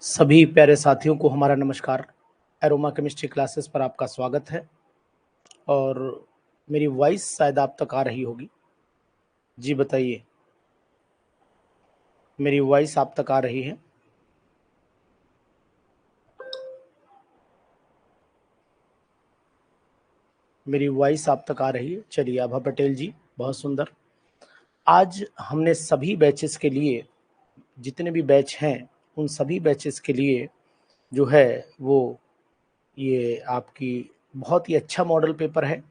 सभी प्यारे साथियों को हमारा नमस्कार। एरोमा केमिस्ट्री क्लासेस पर आपका स्वागत है और मेरी वॉइस शायद आप तक आ रही होगी। जी बताइए, मेरी वॉइस आप तक आ रही है? मेरी वॉइस आप तक आ रही है? चलिए, आभा पटेल जी, बहुत सुंदर। आज हमने सभी बैचेस के लिए, जितने भी बैच हैं उन सभी बैचेस के लिए जो है वो ये आपकी बहुत ही अच्छा मॉडल पेपर है।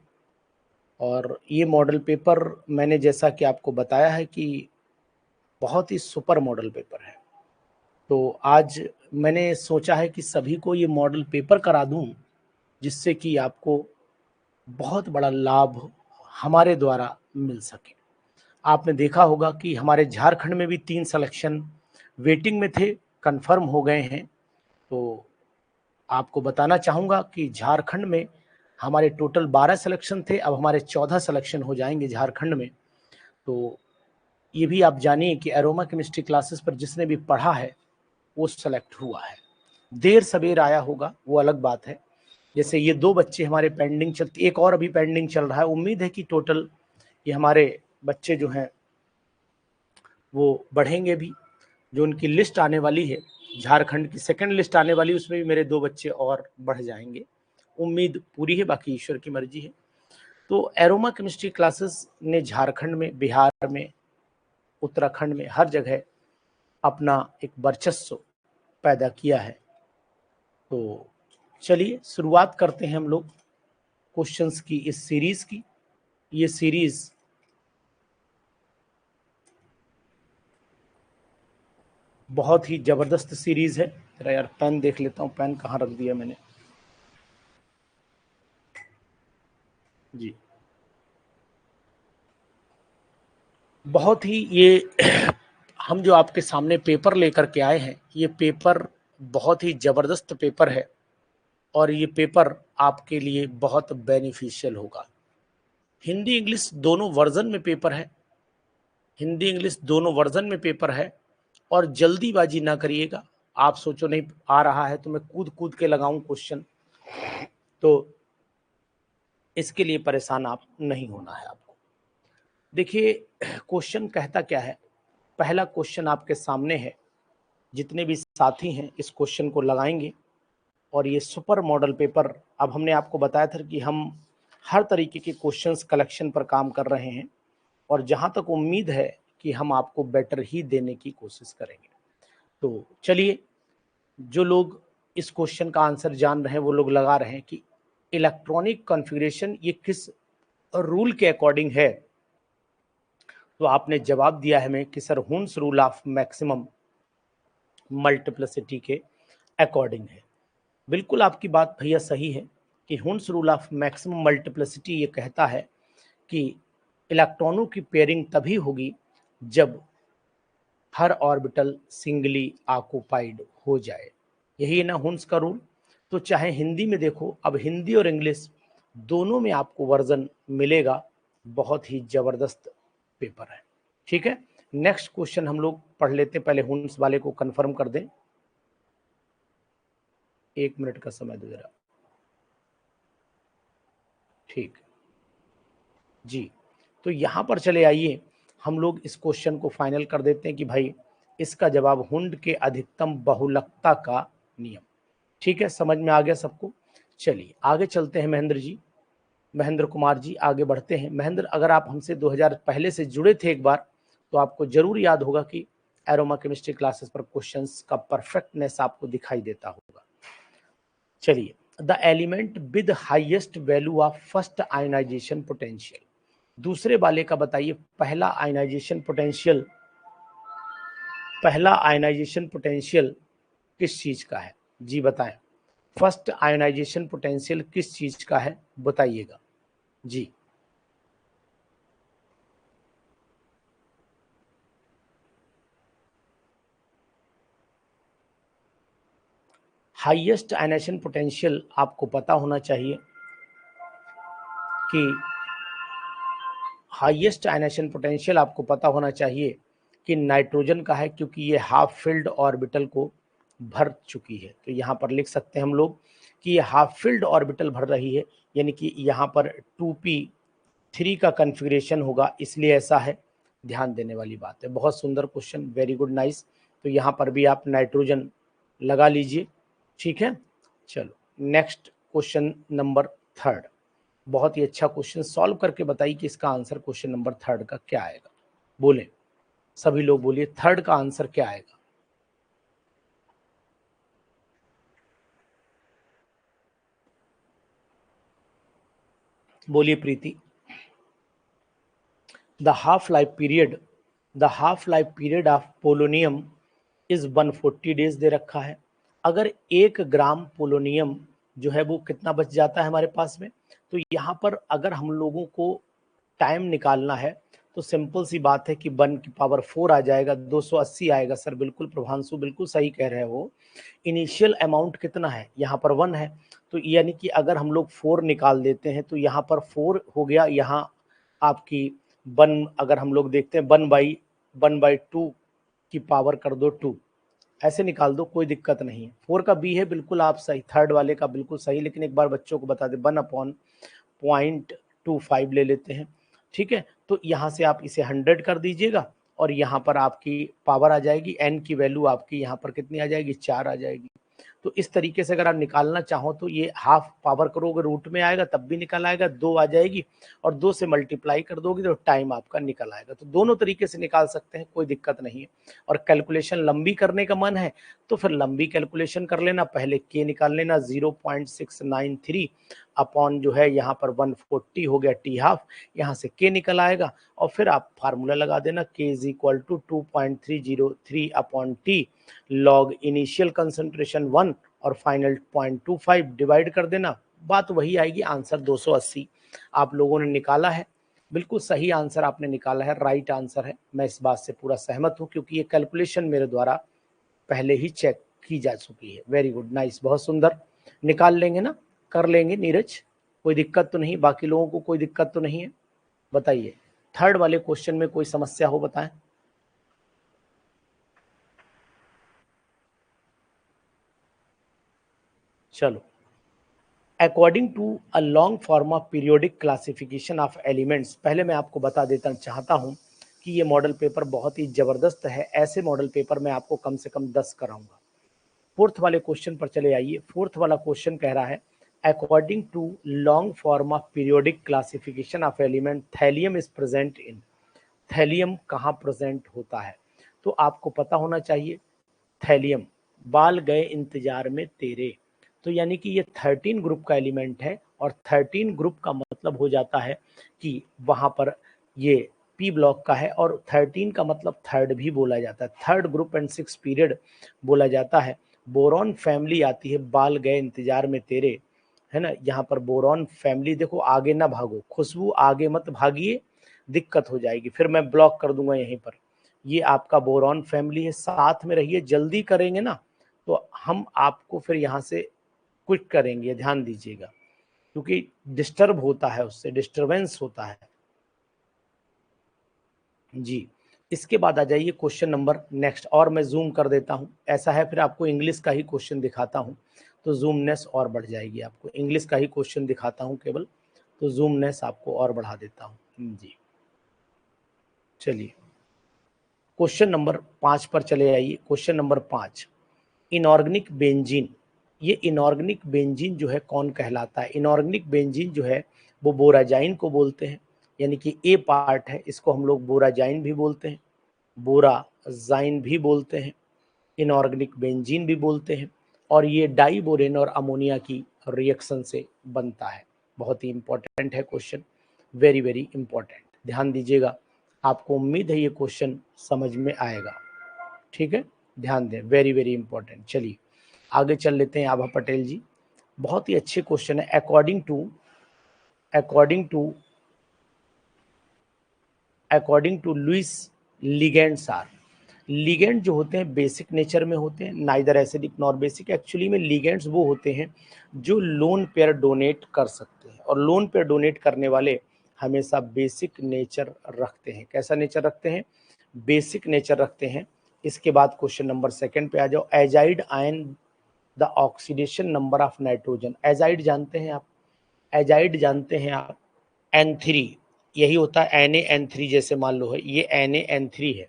और ये मॉडल पेपर मैंने जैसा कि आपको बताया है कि बहुत ही सुपर मॉडल पेपर है। तो आज मैंने सोचा है कि सभी को ये मॉडल पेपर करा दूं, जिससे कि आपको बहुत बड़ा लाभ हमारे द्वारा मिल सके। आपने देखा होगा कि हमारे झारखंड में भी 3 सिलेक्शन वेटिंग में थे, कंफर्म हो गए हैं। तो आपको बताना चाहूँगा कि झारखंड में हमारे टोटल 12 सिलेक्शन थे, अब हमारे 14 सिलेक्शन हो जाएंगे झारखंड में। तो ये भी आप जानिए कि एरोमा केमिस्ट्री क्लासेस पर जिसने भी पढ़ा है वो सेलेक्ट हुआ है। देर सवेर आया होगा वो अलग बात है। जैसे ये 2 बच्चे हमारे पेंडिंग चलती, एक और अभी पेंडिंग चल रहा है। उम्मीद है कि टोटल ये हमारे बच्चे जो हैं वो बढ़ेंगे भी। जो उनकी लिस्ट आने वाली है, झारखंड की सेकंड लिस्ट आने वाली है, उसमें भी मेरे 2 बच्चे और बढ़ जाएंगे। उम्मीद पूरी है, बाकी ईश्वर की मर्जी है। तो एरोमा केमिस्ट्री क्लासेस ने झारखंड में, बिहार में, उत्तराखंड में, हर जगह अपना एक वर्चस्व पैदा किया है। तो चलिए शुरुआत करते हैं हम लोग क्वेश्चंस की इस सीरीज की। ये सीरीज बहुत ही जबरदस्त सीरीज है। जरा यार पेन देख लेता हूँ, पेन कहाँ रख दिया मैंने। जी, बहुत ही ये हम जो आपके सामने पेपर लेकर के आए हैं, ये पेपर बहुत ही जबरदस्त पेपर है और ये पेपर आपके लिए बहुत बेनिफिशियल होगा। हिंदी इंग्लिश दोनों वर्जन में पेपर है। हिंदी इंग्लिश दोनों वर्जन में पेपर है। और जल्दीबाजी ना करिएगा। आप सोचो नहीं आ रहा है तो मैं कूद कूद के लगाऊं क्वेश्चन, तो इसके लिए परेशान आप नहीं होना है आपको। देखिए, क्वेश्चन कहता क्या है। पहला क्वेश्चन आपके सामने है। जितने भी साथी हैं इस क्वेश्चन को लगाएंगे। और ये सुपर मॉडल पेपर, अब हमने आपको बताया था कि हम हर तरीके के क्वेश्चंस कलेक्शन पर काम कर रहे हैं और जहां तक उम्मीद है कि हम आपको बेटर ही देने की कोशिश करेंगे। तो चलिए, जो लोग इस क्वेश्चन का आंसर जान रहे हैं वो लोग लगा रहे हैं कि इलेक्ट्रॉनिक कॉन्फ़िगरेशन ये किस रूल के अकॉर्डिंग है। तो आपने जवाब दिया है हमें कि sir Hund's rule of maximum multiplicity के अकॉर्डिंग है। बिल्कुल आपकी बात भैया सही है कि Hund's rule of maximum multiplicity ये कहता है कि इलेक्ट्रॉनों की पेयरिंग तभी होगी जब हर ऑर्बिटल सिंगली ऑक्युपाइड हो जाए। यही है ना हुन्स का रूल। तो चाहे हिंदी में देखो, अब हिंदी और इंग्लिश दोनों में आपको वर्जन मिलेगा। बहुत ही जबरदस्त पेपर है। ठीक है, नेक्स्ट क्वेश्चन हम लोग पढ़ लेते हैं। पहले हुन्स वाले को कंफर्म कर दें। 1 मिनट का समय दो जरा। ठीक जी, तो यहां पर चले आइए, हम लोग इस क्वेश्चन को फाइनल कर देते हैं कि भाई इसका जवाब हुंड के अधिकतम बहुलकता का नियम। ठीक है, समझ में आ गया सबको। चलिए आगे चलते हैं महेंद्र जी, महेंद्र कुमार जी, आगे बढ़ते हैं। महेंद्र, अगर आप हमसे 2000 पहले से जुड़े थे एक बार, तो आपको जरूर याद होगा कि एरोमा केमिस्ट्री क्लासेस पर क्वेश्चंस का परफेक्टनेस आपको दिखाई देता होगा। चलिए, the element with highest value of first ionization potential, दूसरे वाले का बताइए पहला आयनाइजेशन पोटेंशियल किस चीज का है? जी बताएं, फर्स्ट आयनाइजेशन पोटेंशियल किस चीज का है बताइएगा जी। हाईएस्ट आयनाइजेशन पोटेंशियल आपको पता होना चाहिए कि हाईएस्ट आयनाइजेशन पोटेंशियल आपको पता होना चाहिए कि नाइट्रोजन का है, क्योंकि ये हाफ फिल्ड ऑर्बिटल को भर चुकी है। तो यहाँ पर लिख सकते हैं हम लोग कि ये हाफ फिल्ड ऑर्बिटल भर रही है, यानी कि यहाँ पर 2p3 का कन्फिग्रेशन होगा, इसलिए ऐसा है। ध्यान देने वाली बात है। बहुत सुंदर क्वेश्चन, वेरी गुड, नाइस। तो यहाँ पर भी आप नाइट्रोजन लगा लीजिए, ठीक है। चलो नेक्स्ट क्वेश्चन नंबर 3। बहुत ही अच्छा क्वेश्चन, सॉल्व करके बताइए कि इसका आंसर क्वेश्चन नंबर 3 का क्या आएगा। बोले सभी लोग, बोलिए 3 का आंसर क्या आएगा। बोलिए Preeti. The half life period of polonium is 140 days दे रखा है। अगर 1 ग्राम पोलोनियम जो है वो कितना बच जाता है हमारे पास में, तो यहाँ पर अगर हम लोगों को टाइम निकालना है तो सिंपल सी बात है कि 1 की पावर 4 आ जाएगा, 280 आएगा। सर बिल्कुल, प्रभांशु बिल्कुल सही कह रहे हैं वो। इनिशियल अमाउंट कितना है, यहाँ पर 1 है, तो यानी कि अगर हम लोग 4 निकाल देते हैं तो यहाँ पर 4 हो गया, यहाँ आपकी 1, अगर हम लोग देखते हैं 1/2 की पावर कर दो 2, ऐसे निकाल दो, कोई दिक्कत नहीं है। 4 का बी है, बिल्कुल आप सही, थर्ड वाले का बिल्कुल सही। लेकिन एक बार बच्चों को बता दे, 1/0.25 ले लेते हैं, ठीक है। तो यहाँ से आप इसे 100 कर दीजिएगा और यहाँ पर आपकी पावर आ जाएगी, एन की वैल्यू आपकी यहाँ पर कितनी आ जाएगी, 4 आ जाएगी। तो इस तरीके से अगर आप निकालना चाहो तो ये हाफ पावर करोगे, रूट में आएगा तब भी निकल आएगा, 2 आ जाएगी, और 2 से मल्टीप्लाई कर दोगे तो टाइम आपका निकल आएगा। तो दोनों तरीके से निकाल सकते हैं, कोई दिक्कत नहीं है। और कैलकुलेशन लंबी करने का मन है तो फिर लंबी कैलकुलेशन कर लेना, पहले के निकाल लेना, 0.693 अपॉन जो है यहाँ पर 140 हो गया टी हाफ, यहाँ से के निकल आएगा, और फिर आप फार्मूला लगा देना, K is equal to 2.303 upon T log initial concentration 1 और फाइनल 0.25 डिवाइड कर देना, बात वही आएगी, आंसर 280 आप लोगों ने निकाला है। बिल्कुल सही आंसर आपने निकाला है, राइट आंसर है। मैं इस बात से पूरा सहमत हूं क्योंकि ये कैलकुलेशन मेरे द्वारा पहले ही चेक की जा चुकी है। वेरी गुड, नाइस, बहुत सुंदर। निकाल लेंगे ना, कर लेंगे नीरज, कोई दिक्कत तो नहीं, बाकी लोगों को कोई दिक्कत तो नहीं है। बताइए थर्ड वाले क्वेश्चन में कोई समस्या हो बताएं। चलो, according to a long form of periodic classification of elements, पहले मैं आपको बता देता चाहता हूं कि ये मॉडल पेपर बहुत ही जबरदस्त है। ऐसे मॉडल पेपर मैं आपको कम से कम 10 कराऊंगा। फोर्थ वाले क्वेश्चन पर चले आइए। फोर्थ वाला क्वेश्चन कह रहा है, according to long form of periodic classification of element thallium is present in. Thallium कहाँ प्रेजेंट होता है, तो आपको पता होना चाहिए। थैलियम, बाल गए इंतजार में तेरे, तो यानी कि ये 13 ग्रुप का एलिमेंट है, और 13 ग्रुप का मतलब हो जाता है कि वहां पर ये पी ब्लॉक का है, और 13 का मतलब थर्ड भी बोला जाता है, थर्ड ग्रुप एंड 6 पीरियड बोला जाता है। बोरॉन फैमिली आती है, बाल गए इंतजार में तेरे, है ना। यहाँ पर बोरॉन फैमिली, देखो आगे ना भागो, खुशबू आगे मत भागिए, दिक्कत हो जाएगी, फिर मैं ब्लॉक कर दूंगा यहीं पर। ये आपका बोरॉन फैमिली है, साथ में रहिए, जल्दी करेंगे ना तो हम आपको फिर यहाँ से क्विट करेंगे, ध्यान दीजिएगा, क्योंकि डिस्टर्ब होता है, उससे डिस्टरबेंस होता है जी। इसके बाद आ जाइए क्वेश्चन नंबर नेक्स्ट, और मैं जूम कर देता हूँ, ऐसा है फिर आपको इंग्लिश का ही क्वेश्चन दिखाता हूँ तो जूमनेस और बढ़ जाएगी, आपको इंग्लिश का ही क्वेश्चन दिखाता हूँ केवल, तो जूमनेस आपको और बढ़ा देता हूँ जी। चलिए क्वेश्चन नंबर 5 पर चले आइए। Question number 5, inorganic benzene. ये इनऑर्गेनिक बेंजीन जो है कौन कहलाता है? इनऑर्गेनिक बेंजीन जो है वो बोराजाइन को बोलते हैं, यानी कि ए पार्ट है, इसको हम लोग बोराजाइन भी बोलते हैं, बोराजाइन भी बोलते हैं, इनऑर्गेनिक बेंजीन भी बोलते हैं, और ये डाइबोरेन और अमोनिया की रिएक्शन से बनता है। बहुत ही इंपॉर्टेंट है क्वेश्चन, वेरी वेरी इंपॉर्टेंट, ध्यान दीजिएगा, आपको उम्मीद है ये क्वेश्चन समझ में आएगा, ठीक है, ध्यान दें, वेरी वेरी इंपॉर्टेंट। चलिए आगे चल लेते हैं। आभा पटेल जी, बहुत ही अच्छे क्वेश्चन है। According to Lewis, ligands are, ligand जो होते हैं बेसिक नेचर में होते हैं, neither acidic nor basic. Actually में लिगेंड्स वो होते हैं जो लोन पेयर डोनेट कर सकते हैं, और लोन पेयर डोनेट करने वाले हमेशा बेसिक नेचर रखते हैं। कैसा नेचर रखते हैं? बेसिक नेचर रखते हैं। इसके बाद क्वेश्चन नंबर सेकंड पे आ जाओ। Azide ion the oxidation number of nitrogen. Azide जानते हैं आप, एजाइड जानते हैं आप, N3 यही होता है, NaN3 जैसे मान लो है ये NaN3 है।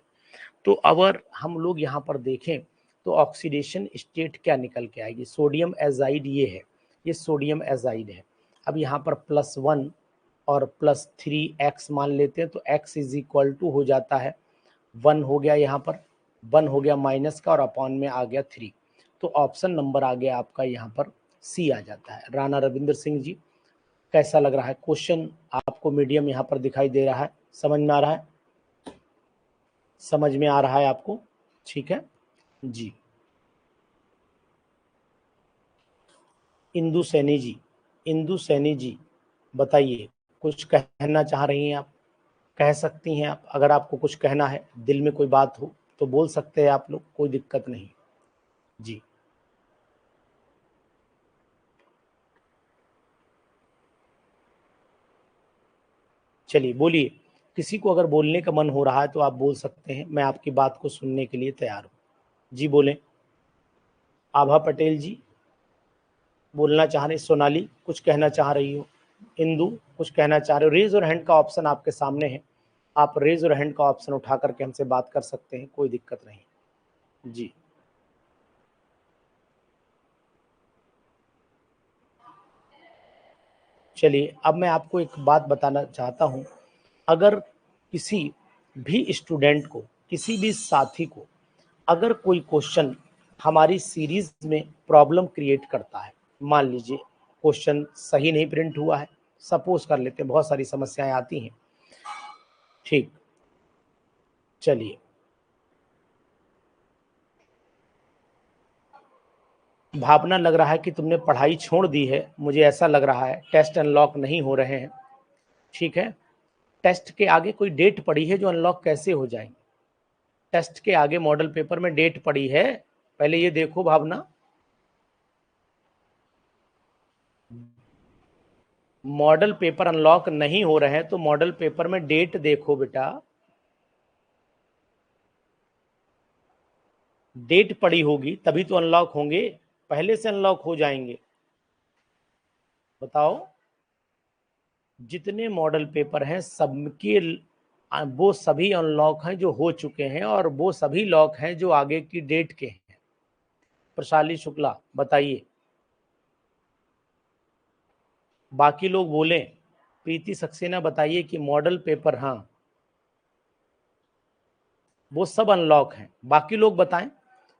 तो अगर हम लोग यहाँ पर देखें तो ऑक्सीडेशन स्टेट क्या निकल के आएगी, सोडियम एजाइड ये है, ये सोडियम एजाइड है। अब यहाँ पर +1 और +3x मान लेते हैं तो x इज इक्वल टू हो जाता है 1 हो गया, यहाँ पर 1 हो गया माइनस का और अपॉन में आ गया 3। तो ऑप्शन नंबर आ गया आपका यहाँ पर सी आ जाता है। राणा रविंद्र सिंह जी कैसा लग रहा है क्वेश्चन आपको? मीडियम यहाँ पर दिखाई दे रहा है, समझ में आ रहा है, समझ में आ रहा है आपको? ठीक है जी। इंदु सैनी जी, इंदु सैनी जी बताइए, कुछ कहना चाह रही हैं आप? कह सकती हैं आप, अगर आपको कुछ कहना है, दिल में कोई बात हो तो बोल सकते हैं आप लोग, कोई दिक्कत नहीं जी। चलिए बोलिए, किसी को अगर बोलने का मन हो रहा है तो आप बोल सकते हैं, मैं आपकी बात को सुनने के लिए तैयार हूँ। जी बोलें। आभा पटेल जी बोलना चाह रही, सोनाली कुछ कहना चाह रही हो, इंदु कुछ कहना चाह रहे हो? रेज और हैंड का ऑप्शन आपके सामने है, आप रेज और हैंड का ऑप्शन उठा करके हमसे बात कर सकते हैं, कोई दिक्कत नहीं जी। चलिए अब मैं आपको एक बात बताना चाहता हूँ, अगर किसी भी स्टूडेंट को, किसी भी साथी को अगर कोई क्वेश्चन हमारी सीरीज में प्रॉब्लम क्रिएट करता है, मान लीजिए क्वेश्चन सही नहीं प्रिंट हुआ है, सपोज कर लेते हैं, बहुत सारी समस्याएं आती हैं, ठीक। चलिए भावना, लग रहा है कि तुमने पढ़ाई छोड़ दी है, मुझे ऐसा लग रहा है, टेस्ट अनलॉक नहीं हो रहे हैं, ठीक है। टेस्ट के आगे कोई डेट पड़ी है जो अनलॉक कैसे हो जाएंगे? टेस्ट के आगे मॉडल पेपर में डेट पड़ी है, पहले ये देखो भावना, मॉडल पेपर अनलॉक नहीं हो रहे हैं तो मॉडल पेपर में डेट देखो बेटा, डेट पड़ी होगी तभी तो अनलॉक होंगे, पहले से अनलॉक हो जाएंगे। बताओ, जितने मॉडल पेपर हैं सबके वो सभी अनलॉक हैं जो हो चुके हैं, और वो सभी लॉक हैं जो आगे की डेट के हैं। प्रशाली शुक्ला बताइए, बाकी लोग बोले। प्रीति सक्सेना बताइए कि मॉडल पेपर, हाँ वो सब अनलॉक हैं, बाकी लोग बताएं,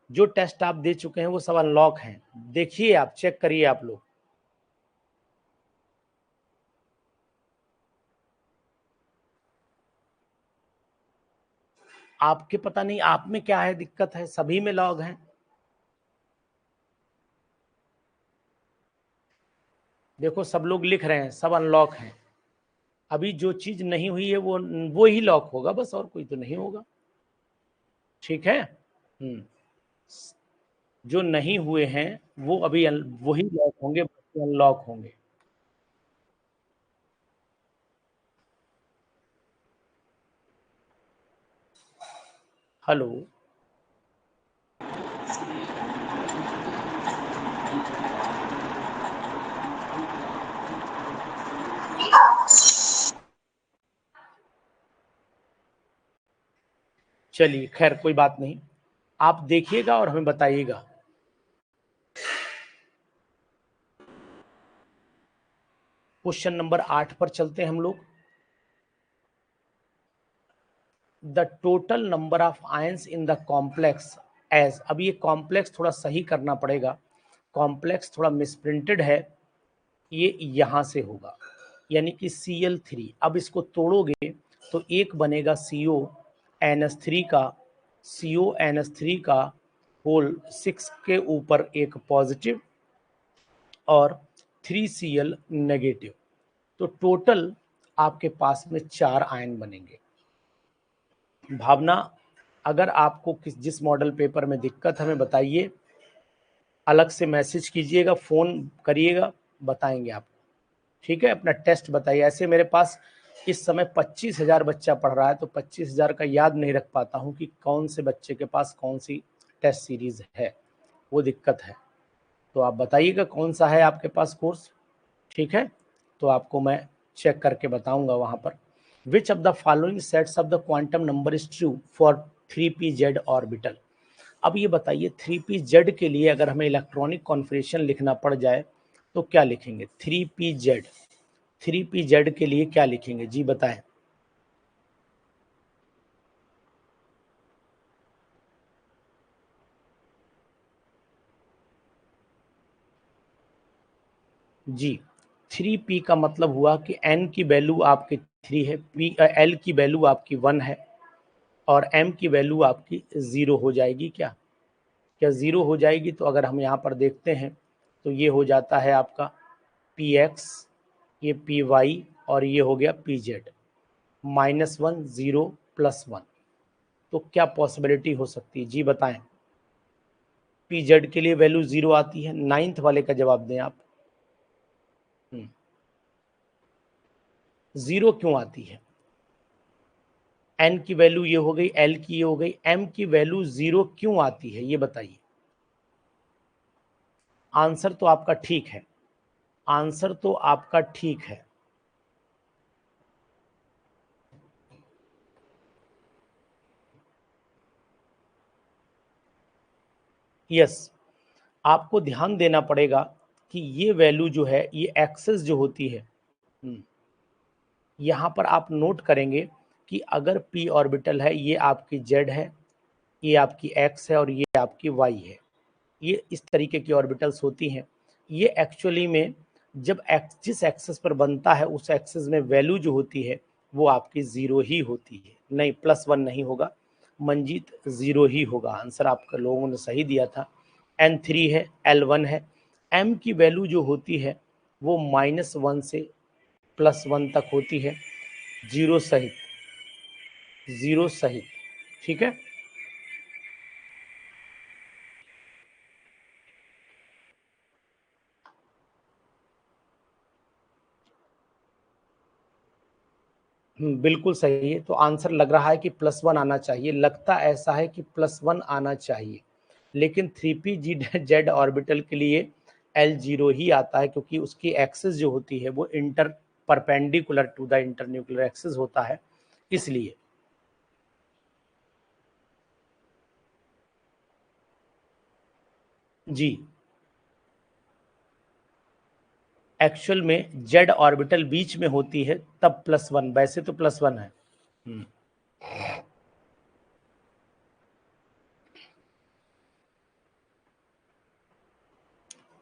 जो टेस्ट आप दे चुके हैं वो सब अनलॉक हैं, देखिए आप, चेक करिए आप लोग। आपके पता नहीं आप में क्या है दिक्कत है, सभी में लॉग हैं। देखो सब लोग लिख रहे हैं सब अनलॉक हैं, अभी जो चीज नहीं हुई है वो ही लॉक होगा बस, और कोई तो नहीं होगा, ठीक है। जो नहीं हुए हैं वो अभी वही लॉक होंगे, अनलॉक होंगे। हेलो, चलिए खैर कोई बात नहीं, आप देखिएगा और हमें बताइएगा। क्वेश्चन नंबर 8 पर चलते हैं हम लोग। The total number of ions in the complex as, अब ये कॉम्प्लेक्स थोड़ा सही करना पड़ेगा, कॉम्प्लेक्स थोड़ा मिसप्रिंटेड है, ये यहां से होगा, यानी कि Cl3। अब इसको तोड़ोगे तो एक बनेगा CONH3 का, CONH3 का होल 6 के ऊपर एक पॉजिटिव और 3Cl नेगेटिव, तो टोटल आपके पास में 4 आयन बनेंगे। भावना, अगर आपको जिस मॉडल पेपर में दिक्कत हमें बताइए, अलग से मैसेज कीजिएगा, फोन करिएगा, बताएंगे आपको, ठीक है। अपना टेस्ट बताइए, ऐसे मेरे पास इस समय 25,000 बच्चा पढ़ रहा है, तो 25,000 का याद नहीं रख पाता हूँ कि कौन से बच्चे के पास कौन सी टेस्ट सीरीज है, वो दिक्कत है। तो आप बताइएगा कौन सा है आपके पास कोर्स, ठीक है, तो आपको मैं चेक करके बताऊंगा वहां पर। विच of the following sets of the quantum number is true for 3p z orbital. अब ये बताइए 3p z के लिए अगर हमें इलेक्ट्रॉनिक कॉन्फिगरेशन लिखना पड़ जाए तो क्या लिखेंगे? 3p z के लिए क्या लिखेंगे जी बताएं। जी 3p का मतलब हुआ कि n की वैल्यू आपकी 3 है, l की वैल्यू आपकी 1 है और m की वैल्यू आपकी 0 हो जाएगी। क्या 0 हो जाएगी? तो अगर हम यहाँ पर देखते हैं तो ये हो जाता है आपका px, ये py और ये हो गया pz, -1 0 +1। तो क्या पॉसिबिलिटी हो सकती है जी बताएं। pz के लिए वैल्यू 0 आती है, 9th वाले का जवाब दें आप। 0 क्यों आती है? n की वैल्यू ये हो गई, l की ये हो गई, m की वैल्यू 0 क्यों आती है ये बताइए। आंसर तो आपका ठीक है, आंसर तो आपका ठीक है। यस, आपको ध्यान देना पड़ेगा कि ये वैल्यू जो है, ये एक्सेस जो होती है, यहाँ पर आप नोट करेंगे कि अगर p ऑर्बिटल है, ये आपकी z है, ये आपकी x है और ये आपकी y है, ये इस तरीके की ऑर्बिटल्स होती हैं। ये एक्चुअली में जब जिस एक्सेस पर बनता है उस एक्सेस में वैल्यू जो होती है वो आपकी 0 ही होती है, नहीं +1 नहीं होगा। मंजीत 0 ही होगा, आंसर आपका लोगों ने सही दिया था। n3 है, l1 है, m की वैल्यू जो होती है वो -1 से +1 तक होती है, 0 सहित, 0 सहित, ठीक है। बिल्कुल सही है। तो आंसर लग रहा है कि +1 आना चाहिए, लगता ऐसा है कि +1 आना चाहिए, लेकिन 3p z ऑर्बिटल के लिए l0 ही आता है, क्योंकि उसकी एक्सिस जो होती है वो perpendicular to the internuclear axis होता है, इसलिए। जी एक्चुअल में z ऑर्बिटल बीच में होती है तब +1, वैसे तो +1 है।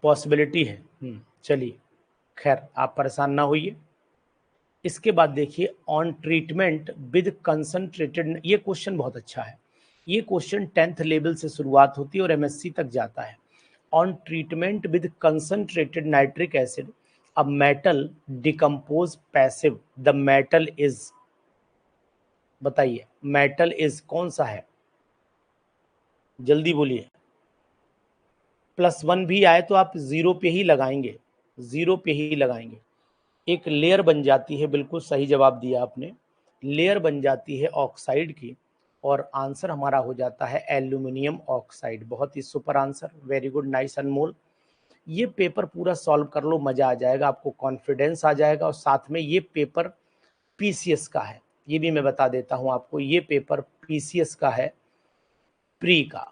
पॉसिबिलिटी है। चलिए, खैर आप परेशान ना होइए। इसके बाद देखिए, ऑन ट्रीटमेंट विद कंसंट्रेटेड, ये क्वेश्चन बहुत अच्छा है। ये क्वेश्चन 10th लेवल से शुरुआत होती है और एमएससी तक जाता है। On treatment with concentrated nitric acid a metal decompose passive, the metal is, बताइए मेटल इज कौन सा है, जल्दी बोलिए। +1 भी आए तो आप 0 पे ही लगाएंगे, 0 पे ही लगाएंगे। एक लेयर बन जाती है, बिल्कुल सही जवाब दिया आपने, लेयर बन जाती है ऑक्साइड की और आंसर हमारा हो जाता है एल्यूमिनियम ऑक्साइड। बहुत ही super answer, very good, nice Anmol. ये पेपर पूरा सॉल्व कर लो, मजा आ जाएगा, आपको कॉन्फिडेंस आ जाएगा। और साथ में ये पेपर पीसीएस का है, ये भी मैं बता देता हूं आपको, ये पेपर पीसीएस का है, प्री का,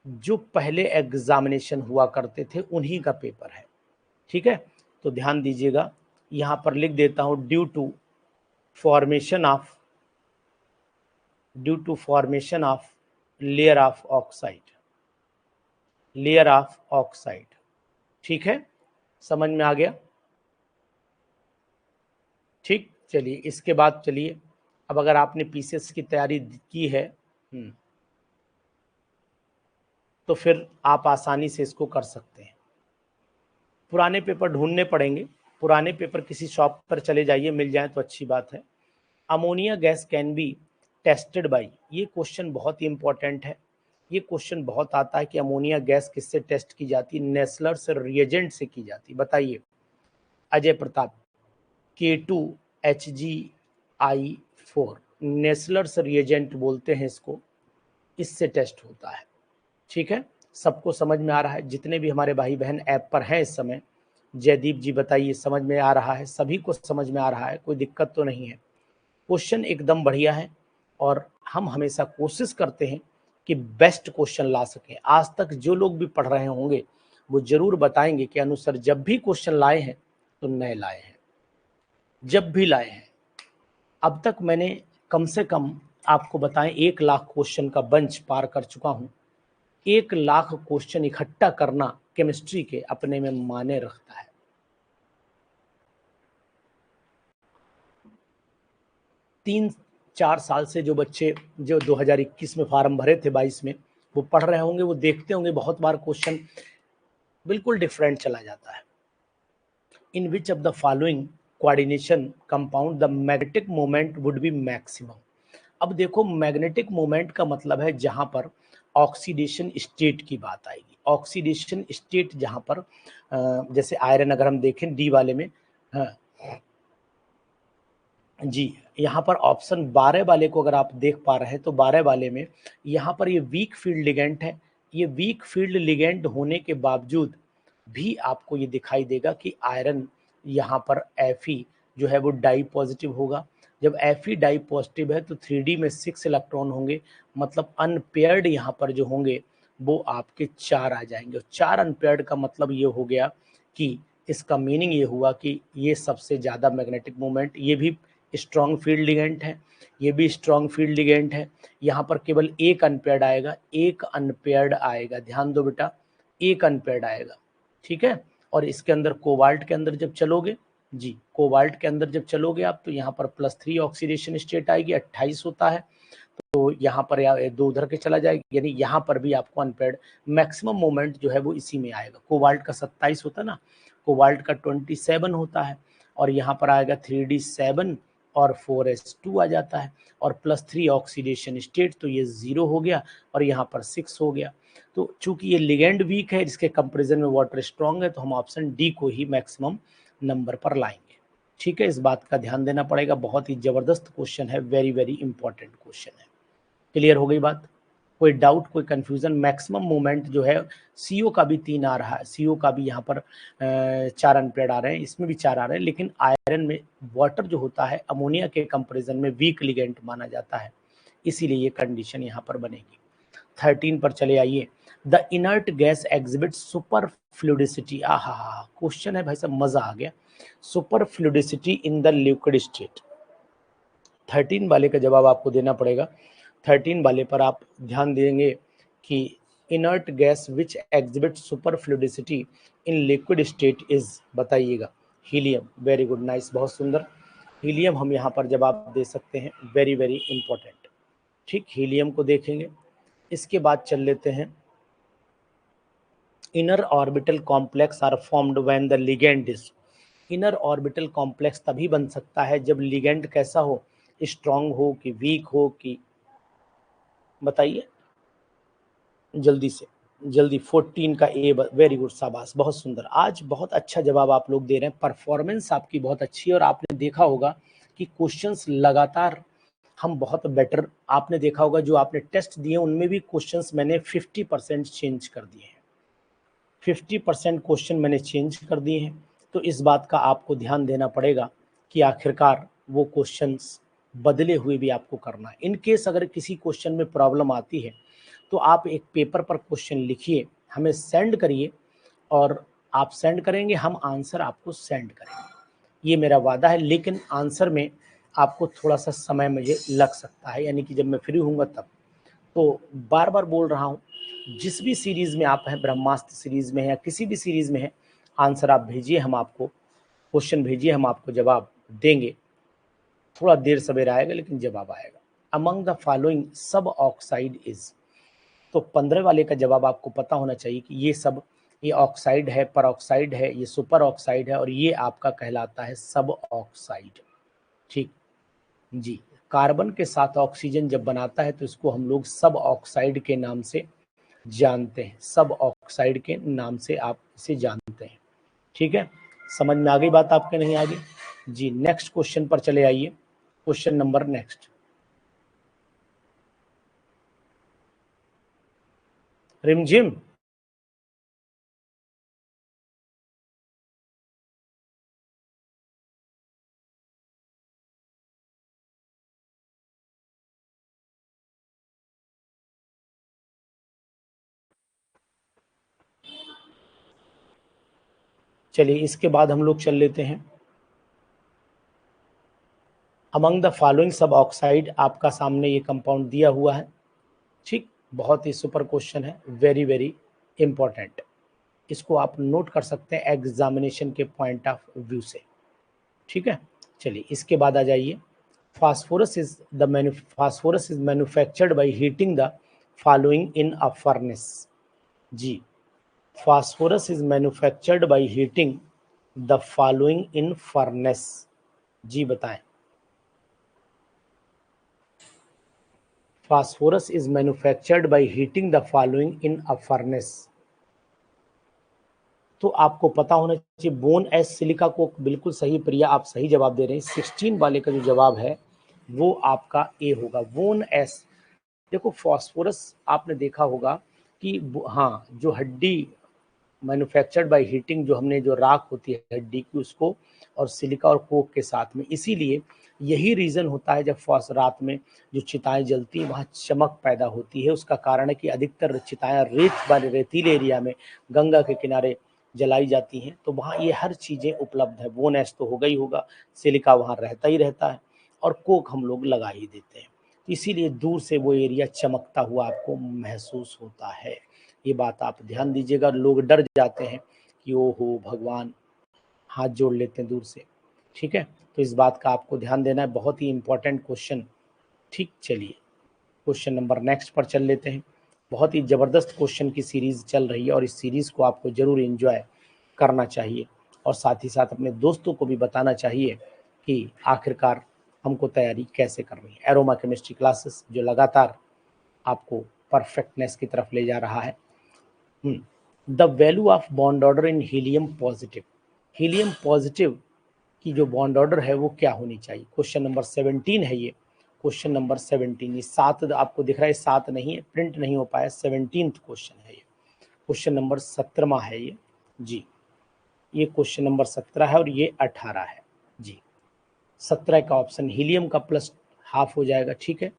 जो पहले एग्जामिनेशन हुआ करते थे उन्हीं का पेपर है, ठीक है। तो ध्यान दीजिएगा, यहां पर लिख देता हूं, due to formation of layer of oxide, layer of oxide, ठीक है, समझ में आ गया, ठीक। चलिए इसके बाद चलिए, अब अगर आपने पीसीएस की तैयारी की है तो फिर आप आसानी से इसको कर सकते हैं। पुराने पेपर ढूंढने पड़ेंगे, पुराने पेपर किसी शॉप पर चले जाइए, मिल जाए तो अच्छी बात है। Ammonia gas can be tested by, ये क्वेश्चन बहुत ही इंपॉर्टेंट है, ये क्वेश्चन बहुत आता है कि अमोनिया गैस किससे टेस्ट की जाती है, नेस्लर से रिएजेंट से की जाती, बताइए Ajay Pratap. K2HG I4 Nessler's reagent बोलते हैं इसको, इससे टेस्ट होता है। ठीक है, सबको समझ में आ रहा है? जितने भी हमारे भाई बहन ऐप पर हैं इस समय, जयदीप जी बताइए समझ में आ रहा है? सभी को समझ में आ रहा है, कोई दिक्कत तो नहीं है? क्वेश्चन एकदम बढ़िया है और हम हमेशा कोशिश करते हैं कि बेस्ट क्वेश्चन ला सकें। आज तक जो लोग भी पढ़ रहे होंगे वो जरूर बताएंगे कि अनु सर जब भी क्वेश्चन लाए हैं तो नए लाए हैं, जब भी लाए हैं। अब तक मैंने कम से कम आपको बताएं 1 लाख क्वेश्चन का बंच पार कर चुका हूं। 1 लाख क्वेश्चन इकट्ठा करना केमिस्ट्री के अपने में माने रखता है। 3-4 साल से जो बच्चे जो 2021 में फॉर्म भरे थे 22 में, वो पढ़ रहे होंगे, वो देखते होंगे बहुत बार क्वेश्चन बिल्कुल डिफरेंट चला जाता है। In which of the following coordination compound the magnetic moment would be maximum. अब देखो मैग्नेटिक मोमेंट का मतलब है जहां पर ऑक्सीडेशन स्टेट की बात आएगी। ऑक्सीडेशन स्टेट जहां पर जैसे आयरन अगर हम देखें डी वाले में, हाँ जी, यहाँ पर ऑप्शन 12 वाले को अगर आप देख पा रहे हैं तो 12 वाले में यहाँ पर ये वीक फील्ड लिगेंड है। ये वीक फील्ड लिगेंड होने के बावजूद भी आपको ये दिखाई देगा कि आयरन यहाँ पर Fe जो है वो डाई पॉजिटिव होगा। जब Fe डाई पॉजिटिव है तो 3D में 6 इलेक्ट्रॉन होंगे, मतलब अनपेयर्ड यहाँ पर जो होंगे वो आपके 4 आ जाएंगे। 4 अनपेयर्ड का मतलब ये हो गया कि इसका मीनिंग ये हुआ कि ये सबसे ज़्यादा मैग्नेटिक मोमेंट, ये भी स्ट्रॉन्ग फील्ड लिगेंड है, ये भी स्ट्रॉन्ग फील्ड लिगेंड है। यहाँ पर केवल एक अनपेयर्ड आएगा, एक अनपेयर्ड आएगा, ध्यान दो बेटा, एक अनपेयर्ड आएगा। ठीक है, और इसके अंदर कोबाल्ट के अंदर जब चलोगे जी, कोबाल्ट के अंदर जब चलोगे आप तो यहाँ पर +3 ऑक्सीडेशन स्टेट आएगी, 28 होता है, तो यहाँ पर या 2 उधर के चला जाएगा, यानी यहाँ पर भी आपको अनपेयर्ड मैक्सिमम मोमेंट जो है वो इसी में आएगा। कोबाल्ट का 27 होता है ना, कोबाल्ट का 27 होता है, और यहाँ पर आएगा 3D7 और 4s2 आ जाता है, और +3 ऑक्सीडेशन स्टेट, तो ये 0 हो गया और यहाँ पर 6 हो गया। तो चूंकि ये लिगेंड वीक है, इसके कंपेरिजन में वाटर स्ट्रॉन्ग है, तो हम ऑप्शन डी को ही मैक्सिमम नंबर पर लाएंगे। ठीक है, इस बात का ध्यान देना पड़ेगा, बहुत ही जबरदस्त क्वेश्चन है, वेरी वेरी इंपॉर्टेंट क्वेश्चन है। क्लियर हो गई बात? कोई डाउट, कोई कंफ्यूजन? मैक्सिमम मूवमेंट जो है सीओ का भी 3 आ रहा है, सीओ का भी यहाँ पर 4 अनपेयर्ड आ रहे हैं, इसमें भी 4 आ रहे हैं, लेकिन आयरन में वाटर जो होता है अमोनिया के कंपैरिजन में वीक लिगेंड माना जाता है, इसीलिए ये कंडीशन यहाँ पर बनेगी। 13 पर चले आइए। The inert gas exhibit super fluidicity. आहा, क्वेश्चन है भाई साहब, मजा आ गया। Super fluidicity in the liquid state. 13 वाले का जवाब आपको देना पड़ेगा। 13 वाले पर आप ध्यान देंगे कि inert gas which exhibit super fluidicity in liquid state is, बताइएगा। हीलियम। वेरी गुड, नाइस, बहुत सुंदर। हीलियम हम यहाँ पर जवाब दे सकते हैं, वेरी वेरी इंपॉर्टेंट। ठीक, हीलियम को देखेंगे। इसके बाद चल लेते हैं, inner orbital complex are formed when the ligand is. Inner orbital complex तभी बन सकता है जब लिगेंड कैसा हो, स्ट्रॉन्ग हो कि वीक हो कि, बताइए जल्दी से जल्दी। 14 का ए, वेरी गुड, शाबाश, बहुत सुंदर। आज बहुत अच्छा जवाब आप लोग दे रहे हैं, परफॉर्मेंस आपकी बहुत अच्छी है, और आपने देखा होगा कि क्वेश्चंस लगातार हम बहुत बेटर, आपने देखा होगा जो आपने टेस्ट दिए उनमें भी क्वेश्चंस मैंने 50% चेंज कर दिए हैं, 50% क्वेश्चन मैंने चेंज कर दिए हैं। तो इस बात का आपको ध्यान देना पड़ेगा कि आखिरकार वो क्वेश्चंस बदले हुए भी आपको करना है। इन केस अगर किसी क्वेश्चन में प्रॉब्लम आती है तो आप एक पेपर पर क्वेश्चन लिखिए, हमें सेंड करिए, और आप सेंड करेंगे, हम आंसर आपको सेंड करेंगे, ये मेरा वादा है। लेकिन आंसर में आपको थोड़ा सा समय मुझे लग सकता है, यानी कि जब मैं फ्री हूँगा तब। तो बार बार बोल रहा हूँ, जिस भी सीरीज में आप हैं, ब्रह्मास्त्र सीरीज में है या किसी भी सीरीज में है, आंसर आप भेजिए, हम आपको क्वेश्चन भेजिए, हम आपको जवाब देंगे। थोड़ा देर सवेर आएगा लेकिन जवाब आएगा। अमंग द फॉलोइंग सब ऑक्साइड इज। तो 15 वाले का जवाब आपको पता होना चाहिए कि ये सब, ये ऑक्साइड है, परऑक्साइड है, ये सुपर ऑक्साइड है, और ये आपका कहलाता है सब ऑक्साइड। ठीक जी, कार्बन के साथ ऑक्सीजन जब बनाता है तो इसको हम लोग सब ऑक्साइड के नाम से जानते हैं, सब ऑक्साइड के नाम से आप इसे जानते हैं। ठीक है, समझ में आ गई बात आपके, नहीं आ गई? जी, नेक्स्ट क्वेश्चन पर चले आइए। क्वेश्चन नंबर नेक्स्ट, रिमझिम। चलिए इसके बाद हम लोग चल लेते हैं, अमंग द फॉलोइंग सब ऑक्साइड, आपका सामने ये कंपाउंड दिया हुआ है, ठीक, बहुत ही सुपर क्वेश्चन है, वेरी वेरी इंपॉर्टेंट, इसको आप नोट कर सकते हैं एग्जामिनेशन के पॉइंट ऑफ व्यू से, ठीक है। चलिए इसके बाद आ जाइए, phosphorus is manufactured by heating the following in a furnace. जी, phosphorus is manufactured by heating the following in furnace. जी बताएं, phosphorus is manufactured by heating the following in a furnace. तो आपको पता होना चाहिए बोन एस सिलिका को, बिल्कुल सही प्रिया, आप सही जवाब दे रहे हैं। 16 वाले का जो जवाब है वो आपका ए होगा, बोन एस। देखो फास्फोरस आपने देखा होगा कि हाँ, जो हड्डी मैन्युफैक्चर्ड बाय हीटिंग, जो हमने जो राख होती है हड्डी की उसको, और सिलिका और कोक के साथ में, इसीलिए यही रीज़न होता है जब रात में जो चिताएं जलती हैं वहाँ चमक पैदा होती है। उसका कारण है कि अधिकतर चिताएं रेत वाले रेतीले एरिया में, गंगा के किनारे जलाई जाती हैं, तो वहाँ ये हर चीज़ें उपलब्ध है। बोन एश तो होगा ही होगा, सिलिका वहाँ रहता ही रहता है, और कोक हम लोग लगा ही देते हैं, इसीलिए दूर से वो एरिया चमकता हुआ आपको महसूस होता है। ये बात आप ध्यान दीजिएगा, लोग डर जाते हैं कि ओ हो भगवान, हाथ जोड़ लेते हैं दूर से, ठीक है। तो इस बात का आपको ध्यान देना है, बहुत ही इंपॉर्टेंट क्वेश्चन, ठीक। चलिए क्वेश्चन नंबर नेक्स्ट पर चल लेते हैं। बहुत ही ज़बरदस्त क्वेश्चन की सीरीज़ चल रही है और इस सीरीज़ को आपको ज़रूर एंजॉय करना चाहिए, और साथ ही साथ अपने दोस्तों को भी बताना चाहिए कि आखिरकार हमको तैयारी कैसे करनी है। एरोमा केमिस्ट्री क्लासेस जो लगातार आपको परफेक्टनेस की तरफ ले जा रहा है। The value of bond order in helium positive, helium positive की जो बॉन्ड ऑर्डर है वो क्या होनी चाहिए। क्वेश्चन नंबर 17 है ये, क्वेश्चन नंबर 17, ये 7 आपको दिख रहा है, 7 नहीं है, प्रिंट नहीं हो पाया, 17 क्वेश्चन है ये, क्वेश्चन नंबर 17 है ये। जी, ये क्वेश्चन नंबर 17 है और ये 18 है। जी, 17 का ऑप्शन हीलियम का प्लस हाफ हो जाएगा, ठीक है,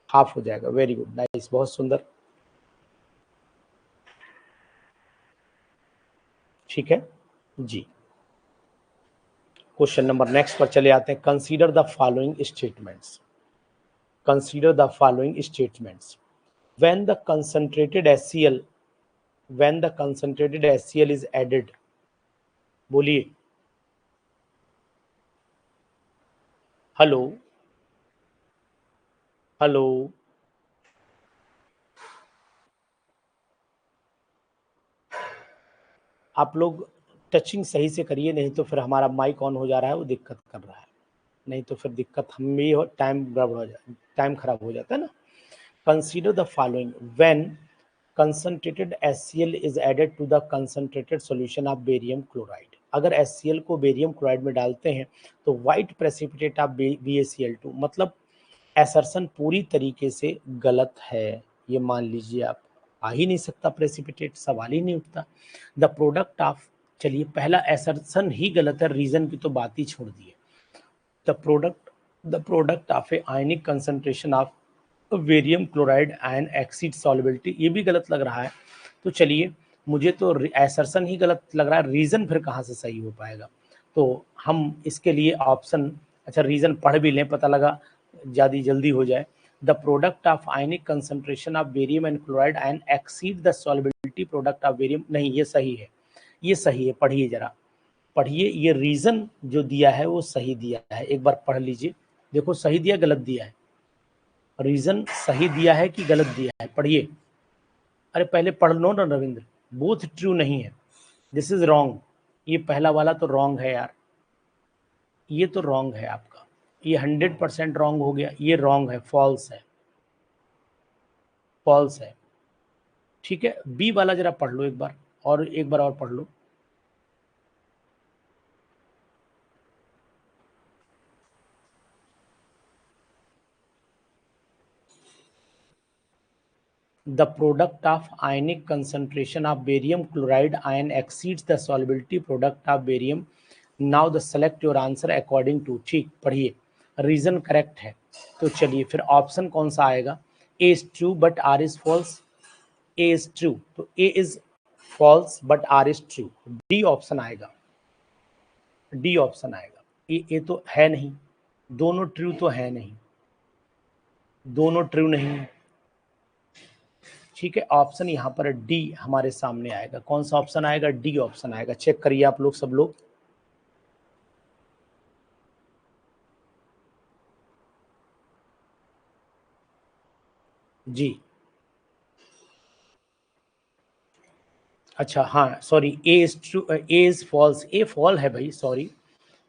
हाफ हो जाएगा, वेरी गुड, नाइस, बहुत सुंदर, ठीक है जी। क्वेश्चन नंबर नेक्स्ट पर चले आते हैं, consider the following statements, consider the following statements, when the concentrated HCl, when the concentrated HCl is added, बोलिए, हेलो, हेलो, आप लोग टचिंग सही से करिए, नहीं तो फिर हमारा माइक ऑन हो जा रहा है, वो दिक्कत कर रहा है, नहीं तो फिर दिक्कत हम भी हो, टाइम गड़बड़ हो जाए, टाइम खराब हो जाता है ना। Consider the following, when concentrated HCl is added to the concentrated solution of barium chloride, अगर HCl को बेरियम क्लोराइड में डालते हैं तो व्हाइट प्रेसिपिटेट ऑफ BaCl2, मतलब एसर्शन पूरी तरीके से गलत है, ये मान लीजिए आप, आ ही नहीं सकता प्रेसिपिटेट, सवाल ही नहीं उठता। द प्रोडक्ट ऑफ, चलिए पहला एसर्शन ही गलत है, रीजन की तो बात ही छोड़ दिए। The product of A ionic concentration of वेरियम chloride ion exceed solubility, ये भी गलत लग रहा है। तो चलिए, मुझे तो एसर्शन ही गलत लग रहा है, रीजन फिर कहाँ से सही हो पाएगा। तो हम इसके लिए ऑप्शन, अच्छा रीजन पढ़ भी लें, पता लगा ज़्यादा जल्दी हो जाए। The product of ionic concentration of barium and chloride ion exceed the solubility product of barium, नहीं ये सही है, ये सही है, पढ़िए जरा, पढ़िए, ये रीजन जो दिया है वो सही दिया है, एक बार पढ़ लीजिए, देखो सही दिया गलत दिया है, रीजन सही दिया है कि गलत दिया है, पढ़िए। अरे पहले पढ़ लो ना रविंद्र, बोथ ट्रू नहीं है, दिस इज रॉन्ग, ये पहला वाला तो रॉन्ग है यार, ये तो रॉन्ग है आपका, ये 100% रॉन्ग हो गया, ये रॉन्ग है, फॉल्स है, फॉल्स है, ठीक है। बी वाला जरा पढ़ लो एक बार, और एक बार और पढ़ लो। the product of ionic concentration of barium chloride ion exceeds the solubility product of barium. Now the select your answer according to. ठीक पढ़िए, रीजन करेक्ट है तो चलिए फिर ऑप्शन कौन सा आएगा? A is true but R is false. A is true तो A is false but R is true. D option आएगा, D ऑप्शन आएगा. A तो है नहीं, दोनों ट्रू तो है नहीं, दोनों ट्रू नहीं. ठीक है, ऑप्शन यहाँ पर डी हमारे सामने आएगा. कौन सा ऑप्शन आएगा? डी ऑप्शन आएगा. चेक करिए आप लोग, सब लोग. जी अच्छा, हाँ sorry, A is true, A is false. A fall है भाई, सॉरी,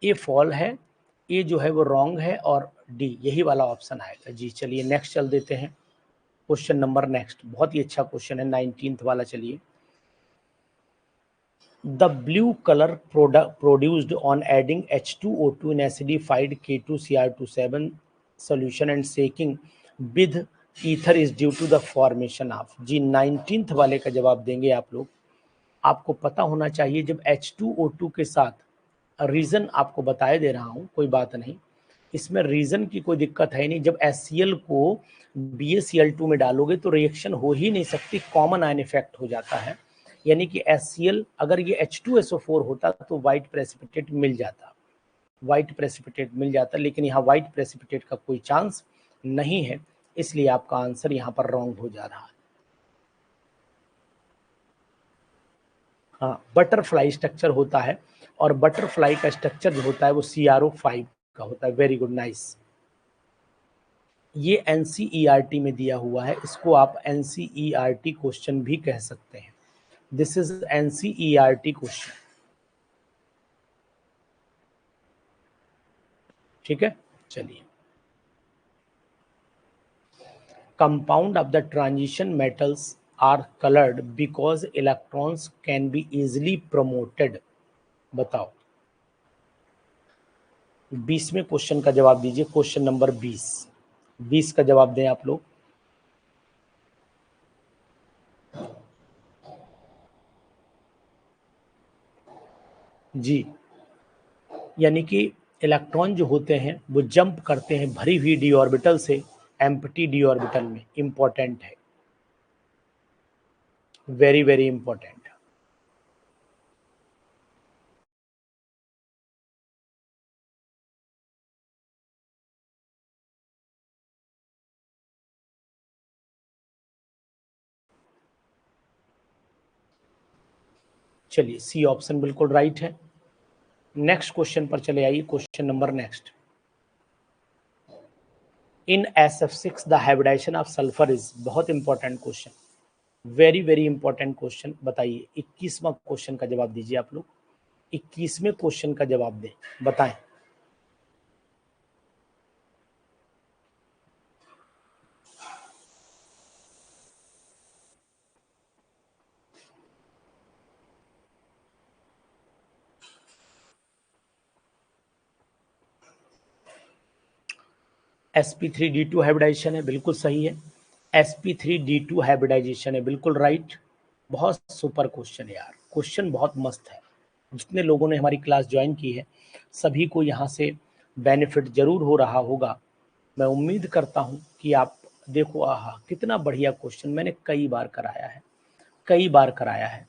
ए फॉल है, ए जो है वो रॉन्ग है और डी यही वाला ऑप्शन आएगा. जी चलिए नेक्स्ट चल देते हैं. क्वेश्चन नंबर नेक्स्ट, बहुत ही अच्छा क्वेश्चन है, 19th वाला. चलिए, the blue color product produced on adding H2O2 in acidified K2Cr27 solution and shaking with ether is due to the formation of. Ji 19th वाले का जवाब देंगे आप लोग. आपको पता होना चाहिए, जब H2O2 के साथ, रीजन आपको बताए दे रहा हूं, कोई बात नहीं, इसमें रीजन की कोई दिक्कत है नहीं. जब HCl को BaCl2 में डालोगे तो रिएक्शन हो ही नहीं सकती, कॉमन आयन इफेक्ट हो जाता है. यानी कि HCl, अगर ये H2SO4 होता तो व्हाइट प्रेसिपिटेट मिल जाता, व्हाइट प्रेसिपिटेट मिल जाता, लेकिन यहाँ व्हाइट प्रेसिपिटेट का कोई चांस नहीं है, इसलिए आपका आंसर यहाँ पर रॉन्ग हो जा रहा है. हाँ, बटरफ्लाई स्ट्रक्चर होता है और बटरफ्लाई का स्ट्रक्चर जो होता है वो CrO5 का होता है. Very good, nice. ये NCERT में दिया हुआ है, इसको आप NCERT क्वेश्चन भी कह सकते हैं. This is NCERT question. ठीक है, चलिए. Compound of the transition metals are coloured because electrons can be easily promoted. बताओ, 20वें क्वेश्चन का जवाब दीजिए. क्वेश्चन नंबर 20 का जवाब दें आप लोग. जी, यानी कि इलेक्ट्रॉन जो होते हैं वो जंप करते हैं भरी हुई डी ऑर्बिटल से एम्प्टी डी ऑर्बिटल में. इंपॉर्टेंट है, वेरी वेरी इंपॉर्टेंट. चलिए, सी ऑप्शन बिल्कुल राइट है. नेक्स्ट क्वेश्चन पर चले आइए. Question number next. In SF6 the hybridisation of sulphur is. बहुत important question, very very important question. बताइए, 21वां क्वेश्चन का जवाब दीजिए आप लोग. 21वें क्वेश्चन का जवाब दें, बताएं. sp3d2 हाइब्रिडाइजेशन है, बिल्कुल सही है. sp3d2 हाइब्रिडाइजेशन है, बिल्कुल राइट. बहुत सुपर क्वेश्चन है यार, क्वेश्चन बहुत मस्त है. जितने लोगों ने हमारी क्लास ज्वाइन की है सभी को यहाँ से बेनिफिट जरूर हो रहा होगा. मैं उम्मीद करता हूँ कि आप देखो, आहा कितना बढ़िया क्वेश्चन. मैंने कई बार कराया है, कई बार कराया है.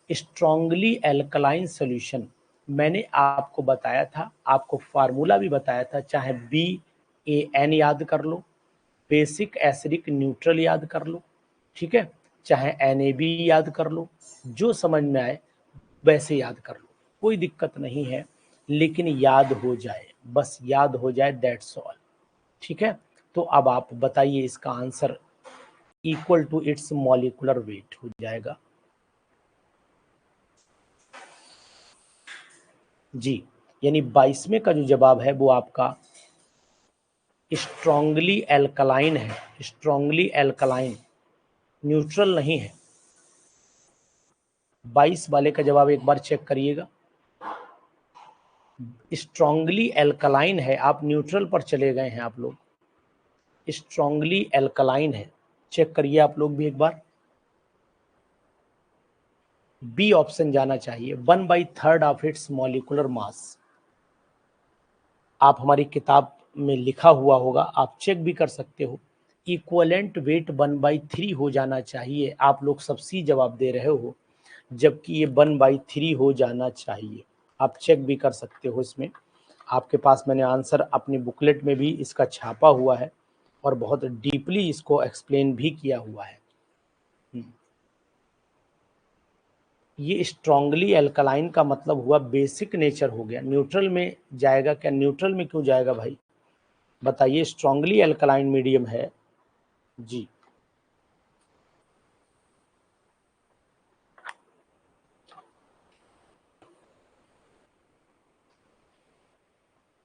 स्ट्रॉन्गली एल्कलाइन सॉल्यूशन मैंने आपको बताया था, आपको फार्मूला भी बताया था. चाहे BaN याद कर लो, बेसिक एसिडिक न्यूट्रल याद कर लो, ठीक है, चाहे NaB याद कर लो, जो समझ में आए वैसे याद कर लो, कोई दिक्कत नहीं है, लेकिन याद हो जाए, बस याद हो जाए, दैट्स ऑल. ठीक है, तो अब आप बताइए, इसका answer equal to its molecular weight हो जाएगा. जी, यानी 22वें का जो जवाब है वो आपका स्ट्रॉन्गली एल्कलाइन है. स्ट्रॉन्गली एल्कलाइन, न्यूट्रल नहीं है. 22 वाले का जवाब एक बार चेक करिएगा. स्ट्रॉन्गली एल्कलाइन है, आप न्यूट्रल पर चले गए हैं आप लोग. स्ट्रॉन्गली एल्कलाइन है. चेक करिए आप लोग भी एक बार। बी ऑप्शन जाना चाहिए, 1/3 ऑफ इट्स मॉलिक्यूलर मास। आप हमारी किताब में लिखा हुआ होगा, आप चेक भी कर सकते हो। इक्वलेंट वेट 1/3 हो जाना चाहिए। आप लोग सब सी जवाब दे रहे हो, जबकि ये 1/3 हो जाना चाहिए। आप चेक भी कर सकते हो इसमें। आपके पास मैंने आंसर अपनी बुकलेट में भी इसका छापा हुआ है और बहुत डीपली इसको एक्सप्लेन भी किया हुआ है। ये स्ट्रांगली एल्कलाइन का मतलब हुआ बेसिक नेचर हो गया। न्यूट्रल में जाएगा क्या? न्यूट्रल में क्यों जाएगा भाई, बताइए। स्ट्रांगली एल्कलाइन मीडियम है जी।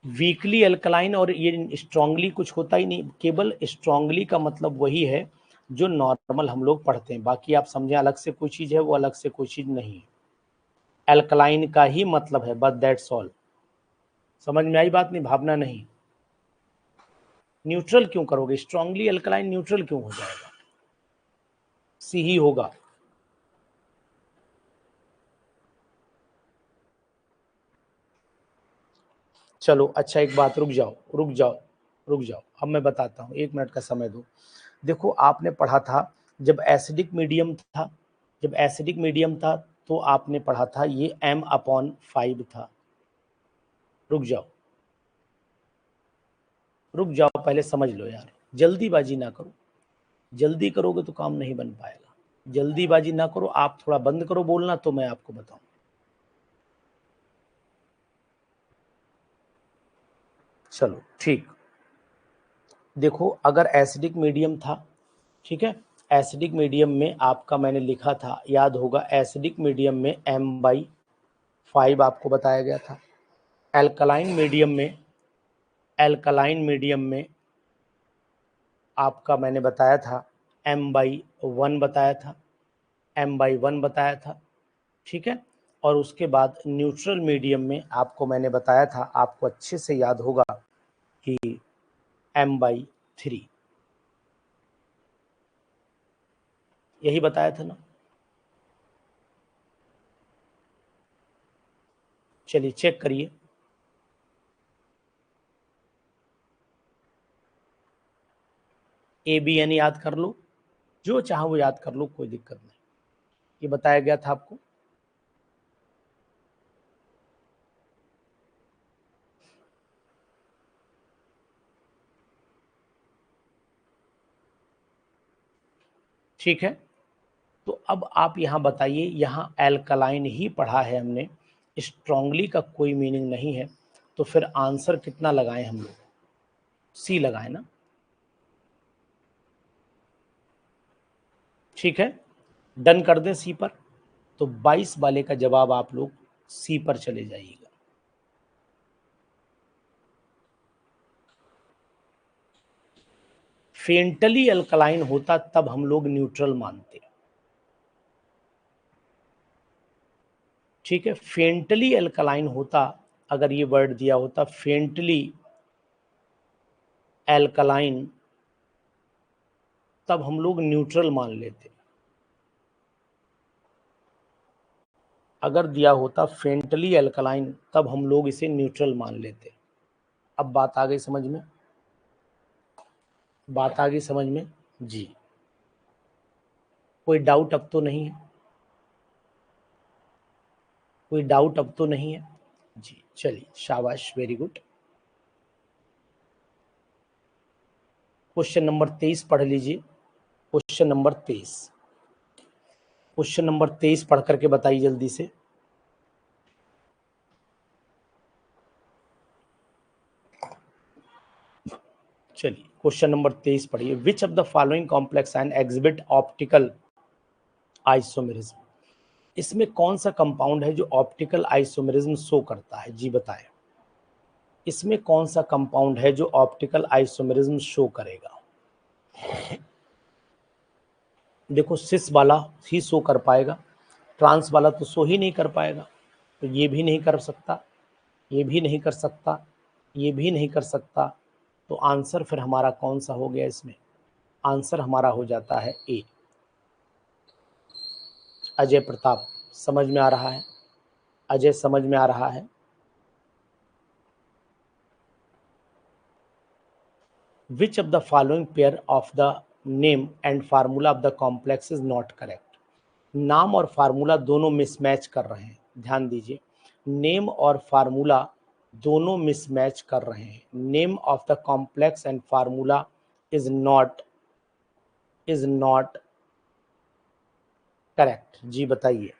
वीकली एल्कलाइन और ये स्ट्रांगली कुछ होता ही नहीं। केवल स्ट्रांगली का मतलब वही है जो नॉर्मल हम लोग पढ़ते हैं। बाकी आप समझें अलग से कोई चीज है, वो अलग से कोई चीज नहीं है। एल्कलाइन का ही मतलब है, बस दैट्स ऑल। समझ में आई बात? नहीं, भावना नहीं। न्यूट्रल क्यों करोगे? स्ट्रांगली एल्कलाइन न्यूट्रल क्यों हो जाएगा? सी ही होगा। चलो अच्छा, एक बात, रुक जाओ रुक जाओ रुक जाओ, अब मैं बताता हूँ, 1 मिनट का समय दो। देखो आपने पढ़ा था जब एसिडिक मीडियम था, जब एसिडिक मीडियम था तो आपने पढ़ा था ये m/5 था। रुक जाओ रुक जाओ, पहले समझ लो यार, जल्दीबाजी ना करो। जल्दी करोगे तो काम नहीं बन पाएगा। जल्दीबाजी ना करो, आप थोड़ा बंद करो बोलना तो मैं आपको बताऊं। चलो ठीक। देखो अगर एसिडिक मीडियम था, ठीक है, एसिडिक मीडियम में आपका मैंने लिखा था, याद होगा, एसिडिक मीडियम में m/5 आपको बताया गया था। एल्कलाइन मीडियम में, एल्कलाइन मीडियम में आपका मैंने बताया था m/1 बताया था, m/1 बताया था, ठीक है। और उसके बाद न्यूट्रल मीडियम में आपको मैंने बताया था, आपको अच्छे से याद होगा कि m/3, यही बताया था ना। चलिए चेक करिए। ABN याद कर लो, जो चाहो वो याद कर लो, कोई दिक्कत नहीं। ये बताया गया था आपको। ठीक है, तो अब आप यहाँ बताइए, यहाँ एल्कलाइन ही पढ़ा है हमने, स्ट्रांगली का कोई मीनिंग नहीं है, तो फिर आंसर कितना लगाएं हम लोग? सी लगाएं ना। ठीक है, डन कर दें सी पर। तो 22 वाले का जवाब आप लोग सी पर चले जाइएगा। फेंटली अल्कलाइन होता तब हम लोग न्यूट्रल मानते। ठीक है, फेंटली अल्कलाइन होता, अगर ये वर्ड दिया होता फेंटली अल्कलाइन, तब हम लोग न्यूट्रल मान लेते। अगर दिया होता फेंटली अल्कलाइन, तब हम लोग इसे न्यूट्रल मान लेते। अब बात आ गई समझ में? बात आ गई समझ में जी? कोई डाउट अब तो नहीं है? कोई डाउट अब तो नहीं है जी? चलिए शाबाश, वेरी गुड। क्वेश्चन नंबर 23 पढ़ लीजिए। क्वेश्चन नंबर 23, क्वेश्चन नंबर 23 पढ़ करके बताइए जल्दी से। चलिए क्वेश्चन नंबर 23 पढ़िए। विच of the following complex and exhibit optical isomerism. इसमें कौन सा कंपाउंड है जो ऑप्टिकल आइसोमेरिज्म शो करता है? जी बताएं। इसमें कौन सा कंपाउंड है जो ऑप्टिकल आइसोमेरिज्म शो करेगा? देखो सिस वाला ही शो कर पाएगा, ट्रांस वाला तो शो ही नहीं कर पाएगा। तो ये भी नहीं कर सकता, ये भी नहीं कर सकता, ये भी नहीं कर सकता। तो आंसर फिर हमारा कौन सा हो गया इसमें? आंसर हमारा हो जाता है ए। अजय प्रताप, समझ में आ रहा है? अजय समझ में आ रहा है? Which of the following pair of the name and formula of the complex is not correct? नाम और फार्मूला दोनों मिसमैच कर रहे हैं, ध्यान दीजिए। नेम और फार्मूला दोनों मिसमैच कर रहे हैं। Name of the complex and formula is not correct. जी बताइए।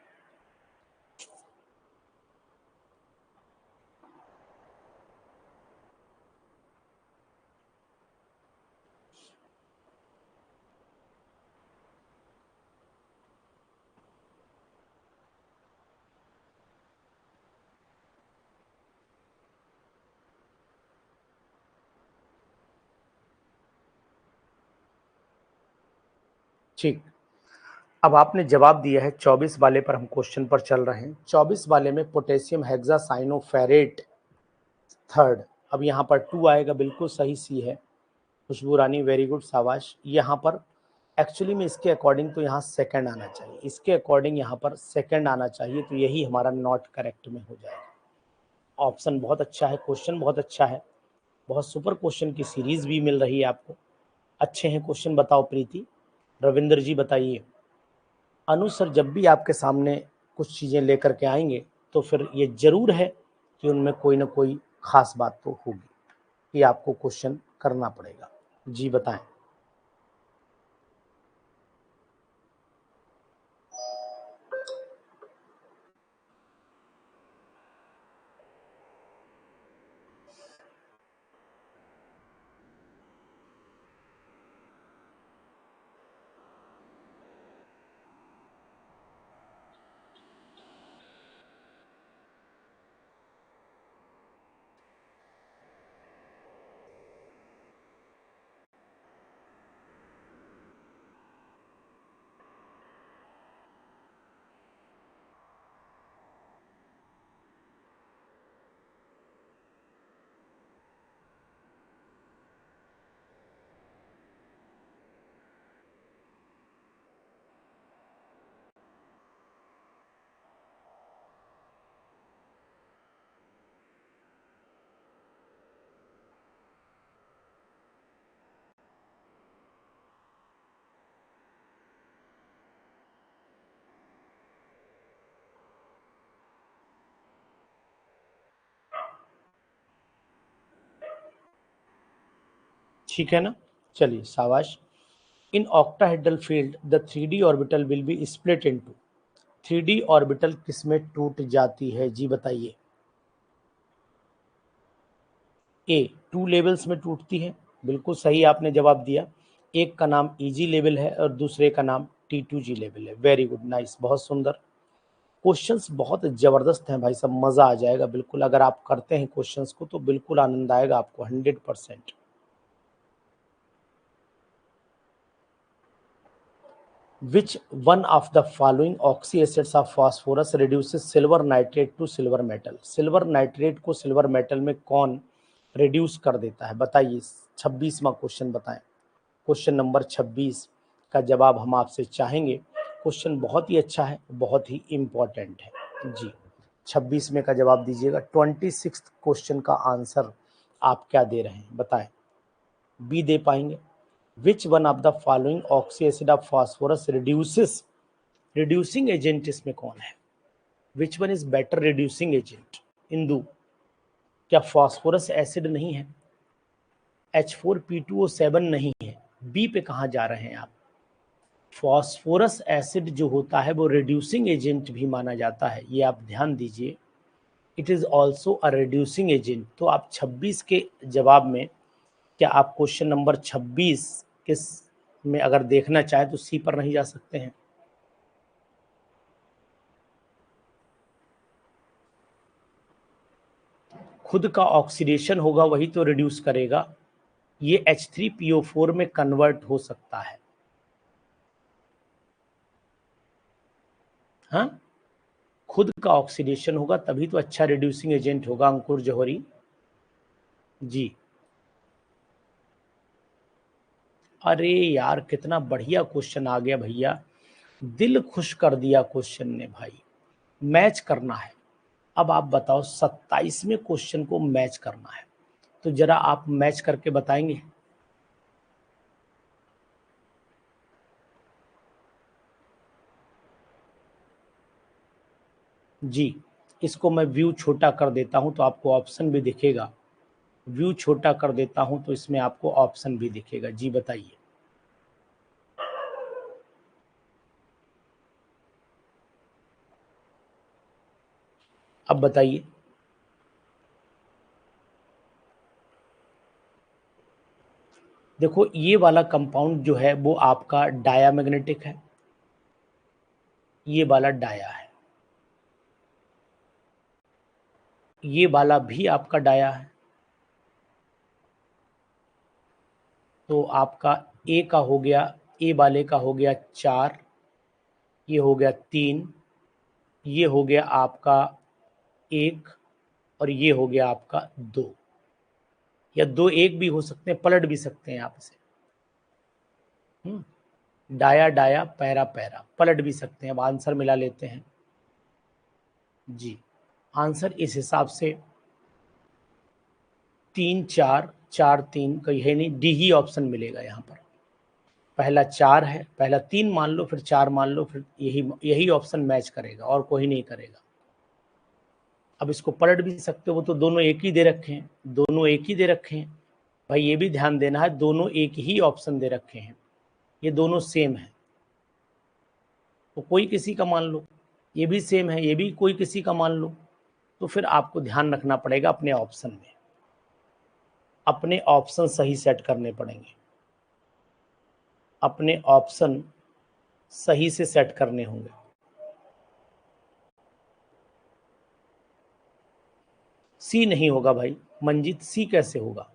ठीक, अब आपने जवाब दिया है। 24 वाले पर हम क्वेश्चन पर चल रहे हैं। 24 वाले में पोटेशियम हेक्सासाइनोफेरेट थर्ड, अब यहाँ पर 2 आएगा, बिल्कुल सही सी है। खुशबू रानी, वेरी गुड, शाबाश। यहाँ पर एक्चुअली में इसके अकॉर्डिंग तो यहाँ सेकंड आना चाहिए, इसके अकॉर्डिंग यहाँ पर सेकंड आना चाहिए, तो यही हमारा नॉट करेक्ट में हो जाएगा। ऑप्शन बहुत अच्छा है, क्वेश्चन बहुत अच्छा है, बहुत सुपर क्वेश्चन की सीरीज भी मिल रही है आपको। अच्छे हैं क्वेश्चन। बताओ प्रीति, रविंद्र जी बताइए। अनु सर जब भी आपके सामने कुछ चीज़ें लेकर के आएंगे तो फिर ये जरूर है कि उनमें कोई ना कोई खास बात तो होगी कि आपको क्वेश्चन करना पड़ेगा। जी बताएं। ठीक है ना, चलिए शाबाश। In octahedral field the 3D orbital will be split into. 3D orbital किसमें टूट जाती है? जी बताइए। ए, 2 लेवल्स में टूटती है, बिल्कुल सही आपने जवाब दिया। एक का नाम इजी लेवल है और दूसरे का नाम T2G लेवल है। वेरी गुड, नाइस, बहुत सुंदर। क्वेश्चंस बहुत जबरदस्त हैं भाई साहब, मजा आ जाएगा बिल्कुल। अगर आप करते हैं क्वेश्चंस को तो बिल्कुल आनंद आएगा आपको 100%। Which one of the following oxy acids of phosphorus reduces silver nitrate to silver metal? Silver nitrate को सिल्वर मेटल में कौन रिड्यूस कर देता है? बताइए। 26वां क्वेश्चन बताएं। क्वेश्चन नंबर 26 का जवाब हम आपसे चाहेंगे। क्वेश्चन बहुत ही अच्छा है, बहुत ही इम्पोर्टेंट है। जी 26 में का जवाब दीजिएगा। 26 क्वेश्चन का आंसर आप क्या दे रहे हैं बताएं। बी दे पाएंगे। Which one of the following oxy acid of phosphorus reduces, reducing agent इसमें कौन है? Which one is better reducing agent? Indu, क्या फास्फोरस एसिड नहीं है? H4P2O7 नहीं है? बी पे कहाँ जा रहे हैं आप? फास्फोरस एसिड जो होता है वो रिड्यूसिंग एजेंट भी माना जाता है, ये आप ध्यान दीजिए। It is also a reducing agent. तो आप 26 के जवाब में, क्या आप क्वेश्चन नंबर 26 किस में अगर देखना चाहे तो सी पर नहीं जा सकते हैं? खुद का ऑक्सीडेशन होगा वही तो रिड्यूस करेगा। ये H3PO4 में कन्वर्ट हो सकता है। हाँ, खुद का ऑक्सीडेशन होगा तभी तो अच्छा रिड्यूसिंग एजेंट होगा। अंकुर जौहरी जी, अरे यार कितना बढ़िया क्वेश्चन आ गया भैया, दिल खुश कर दिया क्वेश्चन ने भाई। मैच करना है। अब आप बताओ 27वें क्वेश्चन को मैच करना है, तो जरा आप मैच करके बताएंगे। जी, इसको मैं व्यू छोटा कर देता हूं तो आपको ऑप्शन भी दिखेगा। व्यू छोटा कर देता हूं तो इसमें आपको ऑप्शन भी दिखेगा। जी बताइए। अब बताइए। देखो ये वाला कंपाउंड जो है वो आपका डायामैग्नेटिक है, ये वाला डाया है, ये वाला भी आपका डाया है। तो आपका ए का हो गया, ए वाले का हो गया 4, ये हो गया 3, ये हो गया आपका 1 और ये हो गया आपका 2, या 2 1 भी हो सकते हैं, पलट भी सकते हैं आप इसे। डाया डाया पैरा पैरा पलट भी सकते हैं। अब आंसर मिला लेते हैं। जी, आंसर इस हिसाब से 3 4 4 3 का है नहीं, डी ही ऑप्शन मिलेगा यहाँ पर। पहला 4 है, पहला 3 मान लो, फिर 4 मान लो, फिर यही यही ऑप्शन मैच करेगा और कोई नहीं करेगा। अब इसको पलट भी सकते हो, वो तो दोनों एक ही दे रखे हैं, दोनों एक ही दे रखे हैं भाई, ये भी ध्यान देना है, दोनों एक ही ऑप्शन दे रखे हैं, ये दोनों सेम है, तो कोई किसी का मान लो। ये भी सेम है, ये भी कोई किसी का मान लो। तो फिर आपको ध्यान रखना पड़ेगा अपने ऑप्शन में, अपने ऑप्शन सही सेट करने पड़ेंगे, अपने ऑप्शन सही से सेट करने होंगे। सी नहीं होगा भाई मंजीत, सी कैसे होगा?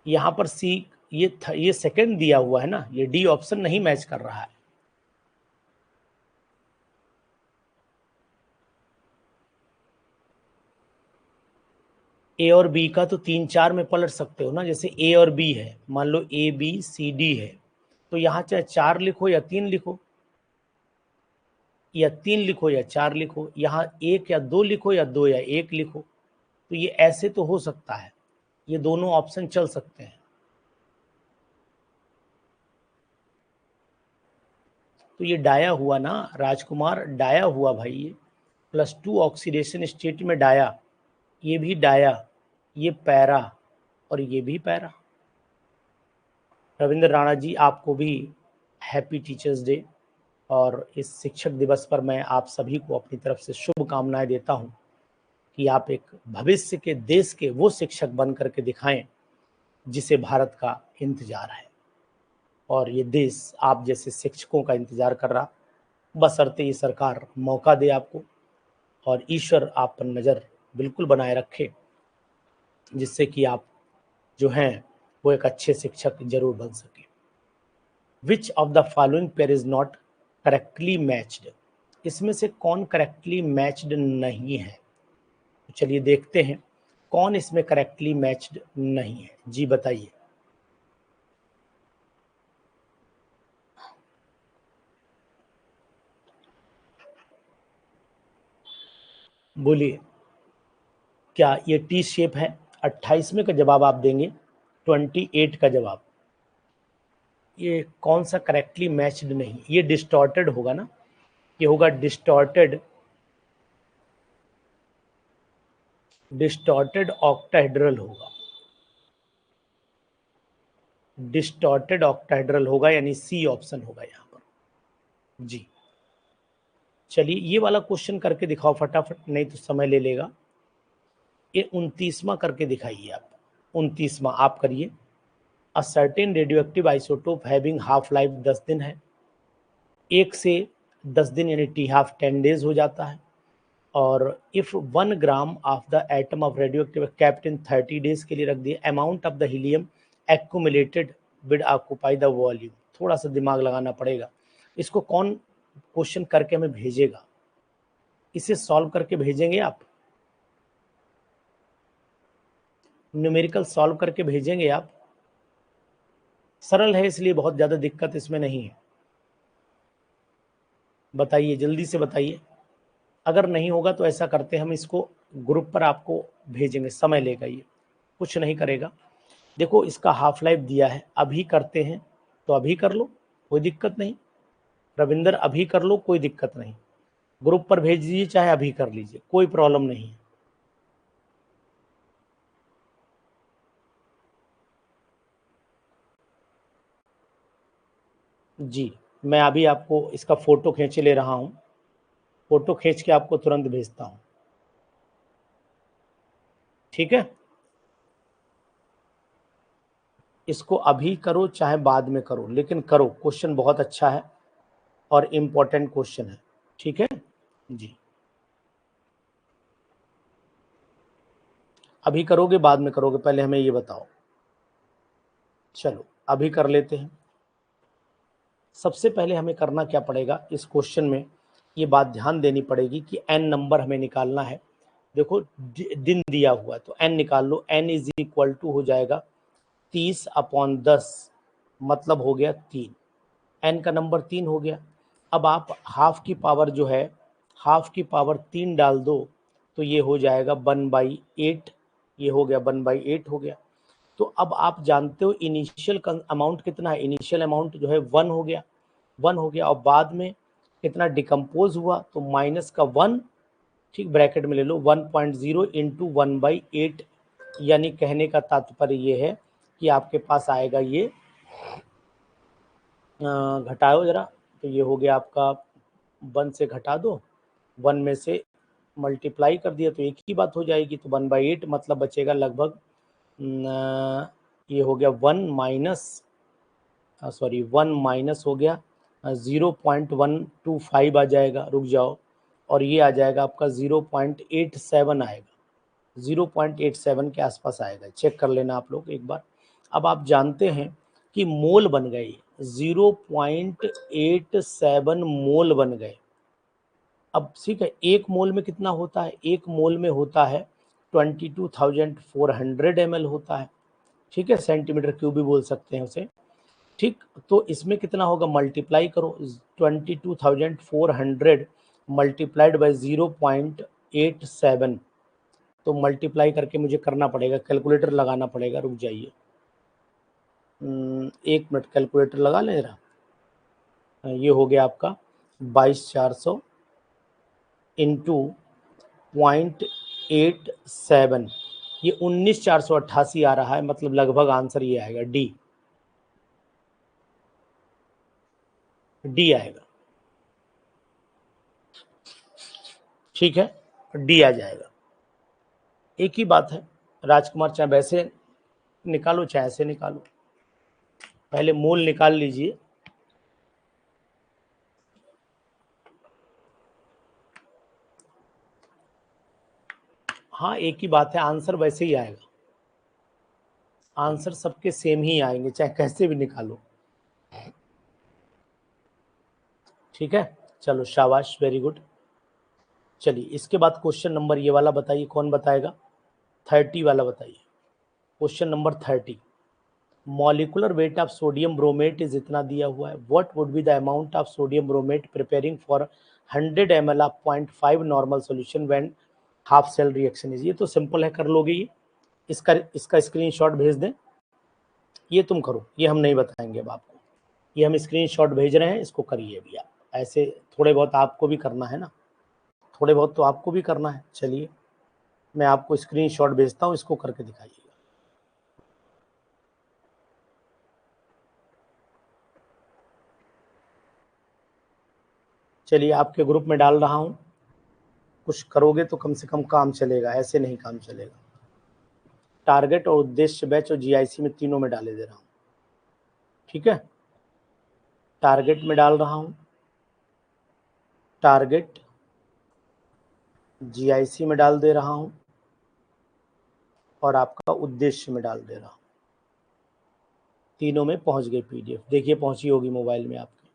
यहां पर सी, ये सेकंड दिया हुआ है ना, ये डी ऑप्शन नहीं मैच कर रहा है। ए और बी का तो 3 4 में पलट सकते हो ना, जैसे ए और बी है, मान लो ए बी सी डी है, तो यहां चाहे 4 लिखो या 3 लिखो, या 3 लिखो या 4 लिखो, यहाँ 1 या 2 लिखो या 2 या 1 लिखो, तो ये ऐसे तो हो सकता है, ये दोनों ऑप्शन चल सकते हैं। तो ये डाया हुआ ना राजकुमार, डाया हुआ भाई, ये +2 ऑक्सीडेशन स्टेट में डाया, ये भी डाया, ये पैरा और ये भी पैरा। रविंद्र राणा जी आपको भी हैप्पी टीचर्स डे, और इस शिक्षक दिवस पर मैं आप सभी को अपनी तरफ से शुभकामनाएं देता हूं कि आप एक भविष्य के देश के वो शिक्षक बन करके दिखाएं जिसे भारत का इंतजार है, और ये देश आप जैसे शिक्षकों का इंतजार कर रहा, बशर्ते ये सरकार मौका दे आपको, और ईश्वर आप पर नज़र बिल्कुल बनाए रखे, जिससे कि आप जो हैं वो एक अच्छे शिक्षक जरूर बन सके। विच of the following pair is not correctly matched? इसमें से कौन करेक्टली मैच्ड नहीं है? तो चलिए देखते हैं कौन इसमें करेक्टली मैच्ड नहीं है। जी बताइए। बोलिए। क्या ये टी शेप है? 28वें का जवाब आप देंगे, 28 का जवाब। ये कौन सा करेक्टली मैच्ड नहीं? ये डिस्टॉर्टेड होगा ना, ये होगा डिस्टॉर्टेड, डिस्टॉर्टेड ऑक्टाहेड्रल होगा, डिस्टॉर्टेड ऑक्टाहेड्रल होगा, यानी सी ऑप्शन होगा यहाँ पर। जी चलिए ये वाला क्वेश्चन करके दिखाओ फटाफट, नहीं तो समय ले लेगा। ये 29वां करके दिखाइए आप, 29वां आप करिए। A certain radioactive isotope having half life 10 दिन है, 1 से 10 दिन यानी टी हाफ 10 डेज हो जाता है, और if 1 gram of the atom of radioactive kept in 30 days के लिए रख दिए, amount of the helium accumulated would occupy the volume. थोड़ा सा दिमाग लगाना पड़ेगा, इसको कौन क्वेश्चन करके हमें भेजेगा, इसे सॉल्व करके भेजेंगे आप? न्यूमेरिकल सॉल्व करके भेजेंगे आप, सरल है इसलिए बहुत ज़्यादा दिक्कत इसमें नहीं है। बताइए, जल्दी से बताइए। अगर नहीं होगा तो ऐसा करते हैं, हम इसको ग्रुप पर आपको भेजेंगे, समय लेगा, ये कुछ नहीं करेगा। देखो इसका हाफ लाइफ दिया है, अभी करते हैं तो अभी कर लो, कोई दिक्कत नहीं। रविंदर अभी कर लो, कोई दिक्कत नहीं। ग्रुप पर भेज दीजिए, चाहे अभी कर लीजिए, कोई प्रॉब्लम नहीं है। जी, मैं अभी आपको इसका फोटो खींच ले रहा हूँ, फोटो खींच के आपको तुरंत भेजता हूँ, ठीक है। इसको अभी करो चाहे बाद में करो, लेकिन करो, क्वेश्चन बहुत अच्छा है और इम्पोर्टेंट क्वेश्चन है, ठीक है जी। अभी करोगे बाद में करोगे, पहले हमें ये बताओ। चलो अभी कर लेते हैं। सबसे पहले हमें करना क्या पड़ेगा इस क्वेश्चन में, ये बात ध्यान देनी पड़ेगी कि n नंबर हमें निकालना है। देखो दिन दिया हुआ है तो n निकाल लो, n इज इक्वल टू हो जाएगा 30/10, मतलब हो गया 3, n का नंबर 3 हो गया। अब आप हाफ की पावर जो है, हाफ की पावर 3 डाल दो तो ये हो जाएगा 1/8, ये हो गया 1/8 हो गया। तो अब आप जानते हो इनिशियल अमाउंट कितना है, इनिशियल अमाउंट जो है 1 हो गया, 1 हो गया, और बाद में कितना डिकम्पोज हुआ तो माइनस का 1, ठीक, ब्रैकेट में ले लो 1.0 इंटू 1/8, यानी कहने का तात्पर्य ये है कि आपके पास आएगा ये, घटाओ जरा, तो ये हो गया आपका 1 से घटा दो, 1 में से मल्टीप्लाई कर दिया तो एक ही बात हो जाएगी, तो 1/8 मतलब बचेगा लगभग ये हो गया 1 माइनस, सॉरी 1 माइनस हो गया 0.125 आ जाएगा, रुक जाओ, और ये आ जाएगा आपका 0.87 आएगा, 0.87 के आसपास आएगा, चेक कर लेना आप लोग एक बार। अब आप जानते हैं कि मोल बन गए, 0.87 मोल बन गए। अब ठीक है, एक मोल में कितना होता है, एक मोल में होता है 22,400 ml होता है, ठीक है, सेंटीमीटर क्यूब भी बोल सकते हैं उसे, ठीक। तो इसमें कितना होगा, मल्टीप्लाई करो, 22,400 मल्टीप्लाइड बाई 0.87, तो मल्टीप्लाई करके मुझे करना पड़ेगा, कैलकुलेटर लगाना पड़ेगा, रुक जाइए, 1 मिनट, कैलकुलेटर लगा ले रहा। ये हो गया आपका 22,400 इंटू 0.87, ये 19,488 आ रहा है, मतलब लगभग आंसर ये आएगा डी, डी आएगा, ठीक है, डी आ जाएगा। एक ही बात है राजकुमार, चाहे वैसे निकालो चाहे ऐसे निकालो, पहले मोल निकाल लीजिए। हाँ एक ही बात है, आंसर वैसे ही आएगा, आंसर सबके सेम ही आएंगे चाहे कैसे भी निकालो, ठीक है। चलो शाबाश, वेरी गुड। चलिए इसके बाद क्वेश्चन नंबर ये वाला बताइए, कौन बताएगा, 30 वाला बताइए। Question number 30, molecular weight of sodium bromate is इतना दिया हुआ है, what would be the amount of sodium bromate preparing for 100 ml of 0.5 normal solution when half cell reaction is. ये तो सिंपल है, कर लोगे ये, इसका स्क्रीनशॉट भेज दें, ये तुम करो, ये हम नहीं बताएंगे अब आपको, ये हम स्क्रीनशॉट भेज रहे हैं, इसको करिए भी आप, ऐसे थोड़े बहुत आपको भी करना है ना, थोड़े बहुत तो आपको भी करना है। चलिए मैं आपको स्क्रीनशॉट भेजता हूँ, इसको करके दिखाइएगा। चलिए आपके ग्रुप में डाल रहा हूँ, कुछ करोगे तो कम से कम काम चलेगा, ऐसे नहीं काम चलेगा। टारगेट और उद्देश्य बैच और जीआईसी में तीनों में डाले दे रहा हूँ, ठीक है। टारगेट में डाल रहा हूँ, टारगेट जीआईसी में डाल दे रहा हूँ, और आपका उद्देश्य में डाल दे रहा हूँ, तीनों में पहुंच गई पीडीएफ, देखिए पहुंची होगी मोबाइल में आपके,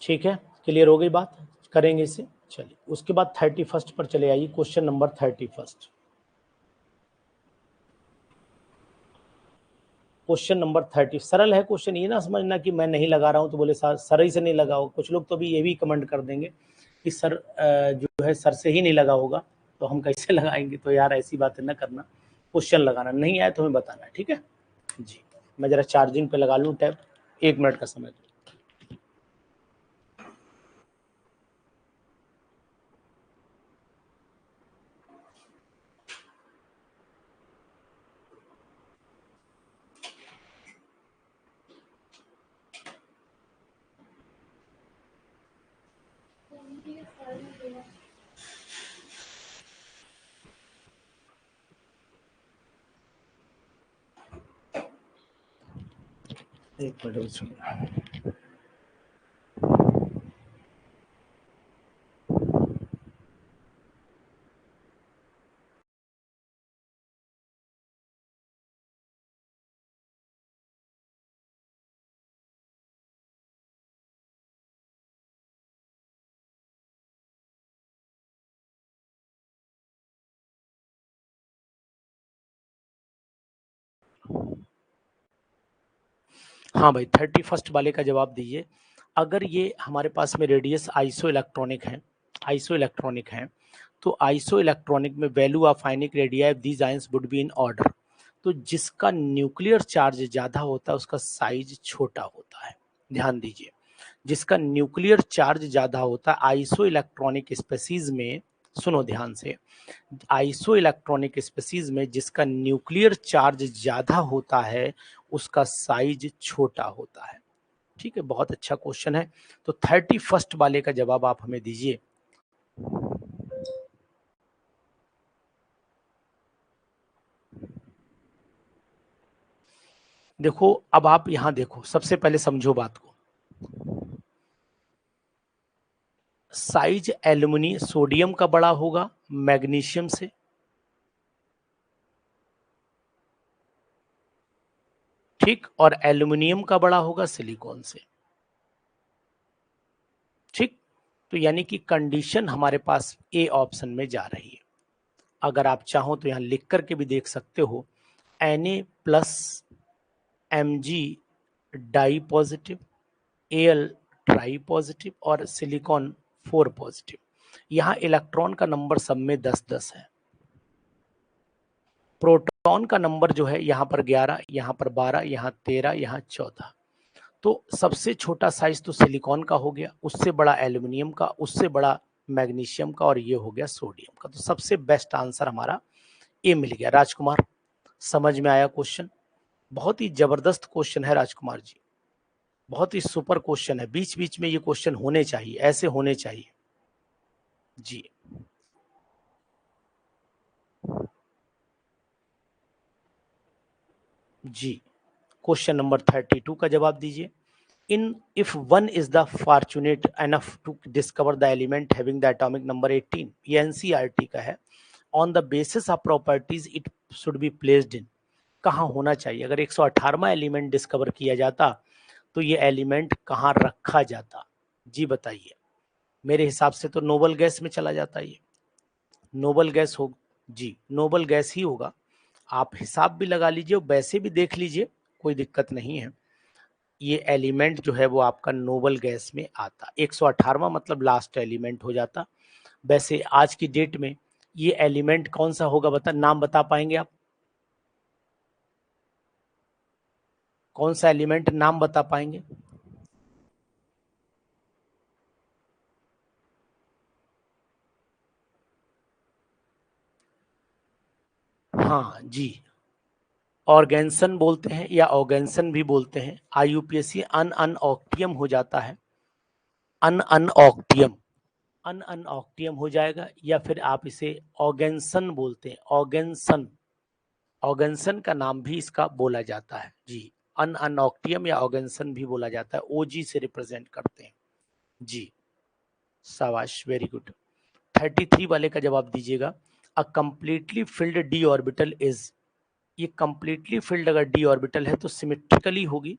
ठीक है। क्लियर हो गई बात, करेंगे इसे। चलिए उसके बाद 31 पर चले आइए, क्वेश्चन नंबर 31। क्वेश्चन नंबर 30 सरल है क्वेश्चन, ये ना समझना कि मैं नहीं लगा रहा हूं तो बोले सर सर ही से नहीं लगा हो। कुछ लोग तो भी ये भी कमेंट कर देंगे कि सर जो है सर से ही नहीं लगा होगा तो हम कैसे लगाएंगे। तो यार ऐसी बातें ना करना, क्वेश्चन लगाना नहीं आया तो हमें बताना है, ठीक है जी। मैं जरा चार्जिंग पे लगा लूँ टैब, 1 मिनट का समय दो। एक मिनट सुनिए। हाँ भाई 31 वाले का जवाब दीजिए। अगर ये हमारे पास में रेडियस आइसो इलेक्ट्रॉनिक है तो आइसो इलेक्ट्रॉनिक में value of ionic radio of these ions would be in order. तो जिसका न्यूक्लियर चार्ज ज्यादा होता है उसका साइज छोटा होता है। ध्यान दीजिए, जिसका न्यूक्लियर चार्ज ज्यादा होता है आइसो इलेक्ट्रॉनिक स्पेसीज में, सुनो ध्यान से, आइसो इलेक्ट्रॉनिक स्पेसीज में जिसका न्यूक्लियर चार्ज ज्यादा होता है उसका साइज छोटा होता है। ठीक है, बहुत अच्छा क्वेश्चन है। तो 31 वाले का जवाब आप हमें दीजिए। देखो अब आप यहां देखो, सबसे पहले समझो बात को। साइज एल्यूमिनियम सोडियम का बड़ा होगा मैग्नीशियम से, ठीक, और एल्यूमिनियम का बड़ा होगा सिलिकॉन से, ठीक। तो यानी कि कंडीशन हमारे पास ए ऑप्शन में जा रही है। अगर आप चाहो तो यहां लिख करके भी देख सकते हो, Na+ Mg di positive, Al tri positive और सिलिकॉन 4 पॉजिटिव। यहां इलेक्ट्रॉन का नंबर सब में 10-10 है। प्रोटॉन का नंबर जो है यहाँ पर 11, यहाँ पर 12, यहाँ 13, यहाँ 14। तो सबसे छोटा साइज तो सिलिकॉन का हो गया, उससे बड़ा एल्यूमिनियम का, उससे बड़ा मैग्नीशियम का, और ये हो गया सोडियम का। तो सबसे बेस्ट आंसर हमारा ए मिल गया। राजकुमार समझ में आया क्वेश्चन? बहुत ही जबरदस्त क्वेश्चन है राजकुमार जी, बहुत ही सुपर क्वेश्चन है। बीच बीच में ये क्वेश्चन होने चाहिए, ऐसे होने चाहिए जी। जी क्वेश्चन नंबर 32 का जवाब दीजिए। In if one is the fortunate enough to discover the element having the atomic number 18, ये एनसीईआरटी का है, on the basis of properties it should be placed in, कहाँ होना चाहिए? अगर 118वां एलिमेंट डिस्कवर किया जाता तो ये एलिमेंट कहाँ रखा जाता? जी बताइए। मेरे हिसाब से तो नोबल गैस में चला जाता ये, नोबल गैस हो जी, नोबल गैस ही होगा। आप हिसाब भी लगा लीजिए और वैसे भी देख लीजिए, कोई दिक्कत नहीं है। ये एलिमेंट जो है वो आपका नोबल गैस में आता, 118वां मतलब लास्ट एलिमेंट हो जाता। वैसे आज की डेट में ये एलिमेंट कौन सा होगा, नाम बता पाएंगे आप? कौन सा एलिमेंट, नाम बता पाएंगे? हाँ जी, ऑर्गेन्सन बोलते हैं या ऑर्गेन्सन भी बोलते हैं। आईयूपीएसी अनअनऑक्टियम हो जाता है, अनअनऑक्टियम, अनअनऑक्टियम हो जाएगा, या फिर आप इसे ऑर्गेन्सन बोलते हैं, ऑर्गेन्सन, ऑर्गेन्सन का नाम भी इसका बोला जाता है जी। अनअनऑक्टियम या ऑर्गेन्सन भी बोला जाता है, ओजी से रिप्रेजेंट करते हैं जी। शाबाश, वेरी गुड। 33 वाले का जवाब दीजिएगा। A completely filled D orbital is, ये कंप्लीटली फिल्ड अगर डी ऑर्बिटल है तो सिमेट्रिकली होगी।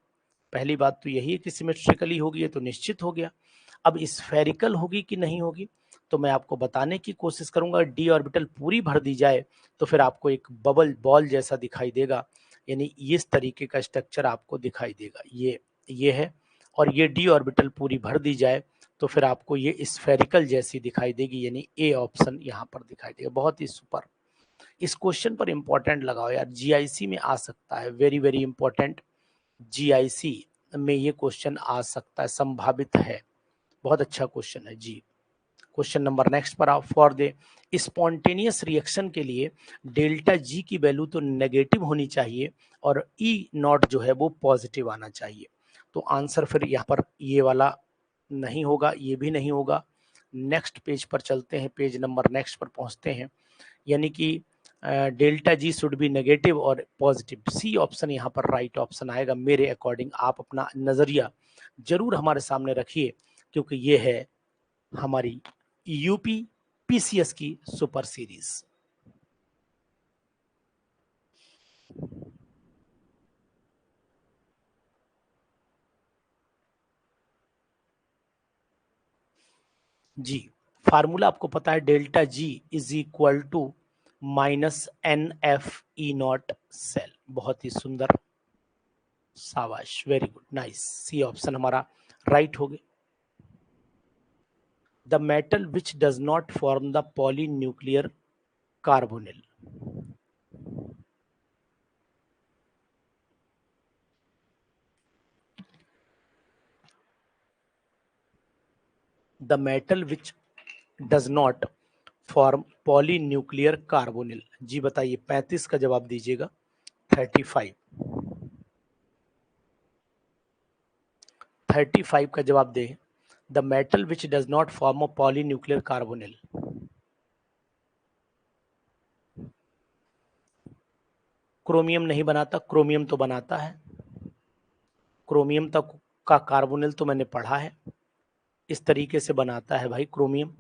पहली बात तो यही है कि सिमेट्रिकली होगी, ये तो निश्चित हो गया। अब स्फेरिकल होगी कि नहीं होगी, तो मैं आपको बताने की कोशिश करूंगा। डी ऑर्बिटल पूरी भर दी जाए तो फिर आपको एक बबल बॉल जैसा दिखाई देगा, यानी इस तरीके का स्ट्रक्चर आपको दिखाई देगा। ये है, और ये डी ऑर्बिटल पूरी भर दी जाए तो फिर आपको ये स्फेरिकल जैसी दिखाई देगी, यानी ए ऑप्शन यहाँ पर दिखाई देगा। बहुत ही सुपर। इस क्वेश्चन पर इंपॉर्टेंट लगाओ यार, जीआईसी में आ सकता है, वेरी वेरी इंपॉर्टेंट। जीआईसी में ये क्वेश्चन आ सकता है, संभावित है। बहुत अच्छा क्वेश्चन है जी। क्वेश्चन नंबर नेक्स्ट पर आओ। फॉर द स्पॉन्टेनियस रिएक्शन के लिए डेल्टा जी की वैल्यू तो नेगेटिव होनी चाहिए और ई नॉट जो है वो पॉजिटिव आना चाहिए। तो आंसर फिर यहाँ पर ये वाला नहीं होगा, ये भी नहीं होगा। नेक्स्ट पेज पर चलते हैं, पेज नंबर नेक्स्ट पर पहुंचते हैं, यानी कि delta G should be negative और पॉजिटिव। सी ऑप्शन यहाँ पर राइट ऑप्शन आएगा मेरे अकॉर्डिंग। आप अपना नजरिया जरूर हमारे सामने रखिए, क्योंकि ये है हमारी यूपी पीसीएस की सुपर सीरीज। जी, फार्मूला आपको पता है, delta G is equal to minus N F E naught cell. बहुत ही सुंदर, शाबाश, very good, nice. C option हमारा राइट हो गया। The metal which does not form the polynuclear carbonyl. The metal which does not form polynuclear carbonyl. जी बताइए, 35 का जवाब दीजिएगा। 35 का जवाब दे। The metal which does not form a polynuclear carbonyl. Chromium नहीं बनाता, क्रोमियम तो बनाता है। क्रोमियम तक का कार्बोनिल तो मैंने पढ़ा है, इस तरीके से बनाता है भाई क्रोमियम।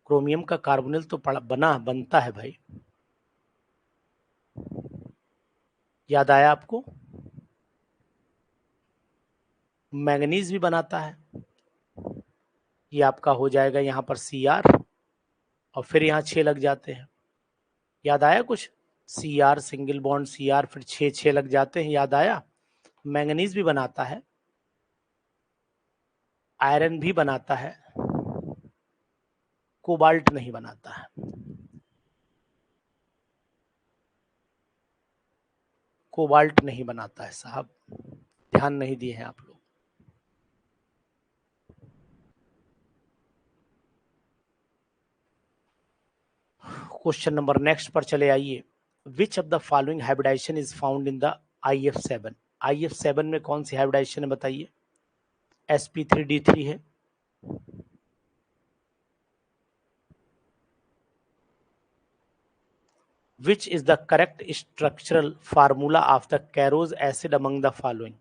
क्रोमियम का कार्बोनिल तो बनता है भाई। याद आया आपको? मैंगनीज भी बनाता है। ये आपका हो जाएगा यहाँ पर सी आर, और फिर यहाँ 6 लग जाते हैं। याद आया कुछ? C R single bond C R, फिर 6 लग जाते हैं। याद आया? मैंगनीज भी बनाता है, आयरन भी बनाता है, कोबाल्ट नहीं बनाता है। कोबाल्ट नहीं बनाता है साहब, ध्यान नहीं दिए हैं आप लोग। क्वेश्चन नंबर नेक्स्ट पर चले आइए। Which of the following hybridization is found in the IF7। IF7 में कौन सी हाइब्रिडाइजेशन है बताइए? sp3d3 है, which is the correct structural formula of the Carros acid among the following?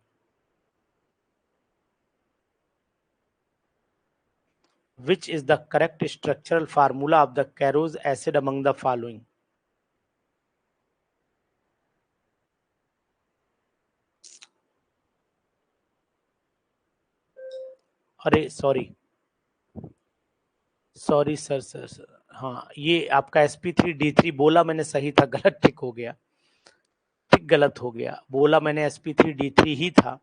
Which is the correct structural formula of the Carros acid among the following? अरे sorry, sorry sir, हाँ ये आपका sp3d3 बोला मैंने सही था, गलत टिक हो गया, टिक गलत हो गया। बोला मैंने sp3d3 ही था,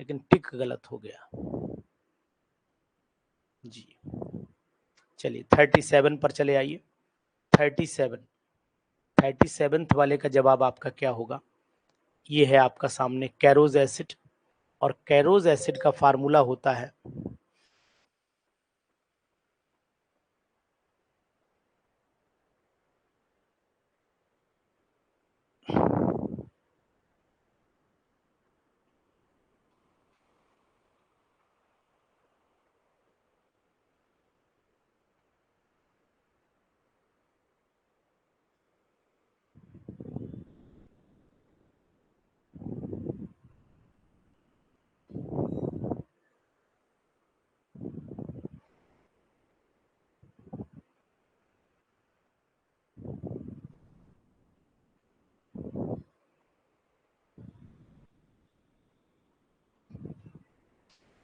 लेकिन टिक गलत हो गया जी। चलिए 37 पर चले आइए। 37, 37th वाले का जवाब आपका क्या होगा? ये है आपका सामने कैरोज एसिड, और कैरोज एसिड का फार्मूला होता है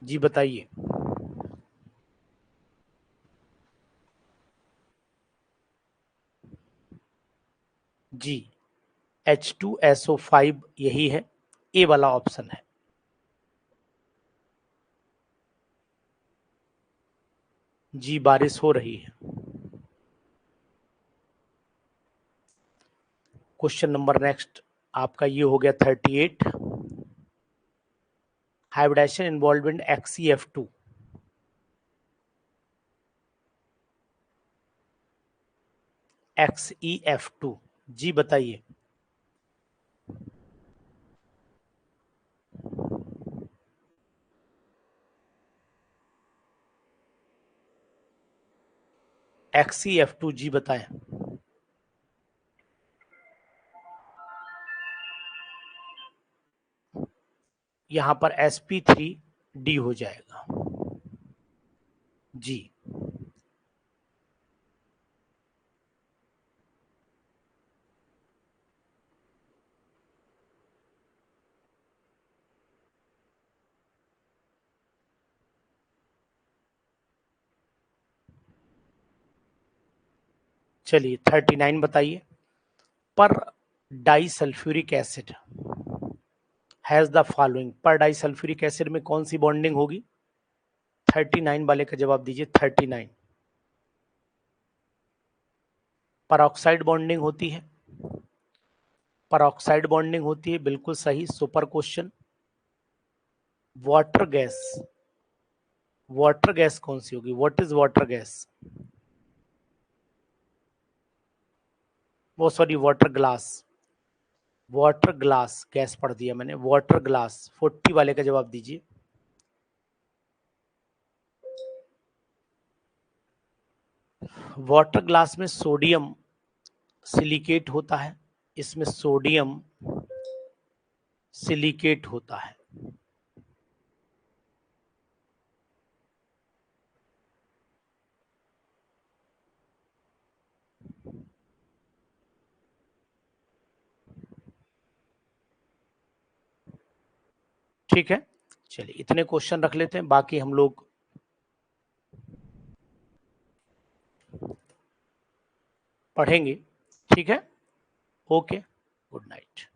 जी बताइए। जी, H2SO5 यही है, ए वाला ऑप्शन है। जी, बारिश हो रही है। क्वेश्चन नंबर नेक्स्ट आपका ये हो गया 38। Hybridisation involve in XeF2। XeF2 जी बताइए। XeF2 जी बताएं। यहां पर sp3d हो जाएगा। जी, चलिए 39 बताइए। पर disulphuric acid has the following. पर डाइसल्फ्यूरिक एसिड में कौन सी बॉन्डिंग होगी? 39 वाले का जवाब दीजिए। 39 परऑक्साइड बॉन्डिंग होती है। परऑक्साइड बॉन्डिंग होती है, बिल्कुल सही। Super question. Water gas, water gas कौन सी होगी? What is water gas? वो sorry, water glass. Water glass gas पढ़ दिया मैंने। वाटर ग्लास 40 वाले का जवाब दीजिए। वाटर ग्लास में सोडियम सिलिकेट होता है, इसमें सोडियम सिलिकेट होता है। ठीक है, चलिए इतने क्वेश्चन रख लेते हैं, बाकी हम लोग पढ़ेंगे। ठीक है, ओके, गुड नाइट।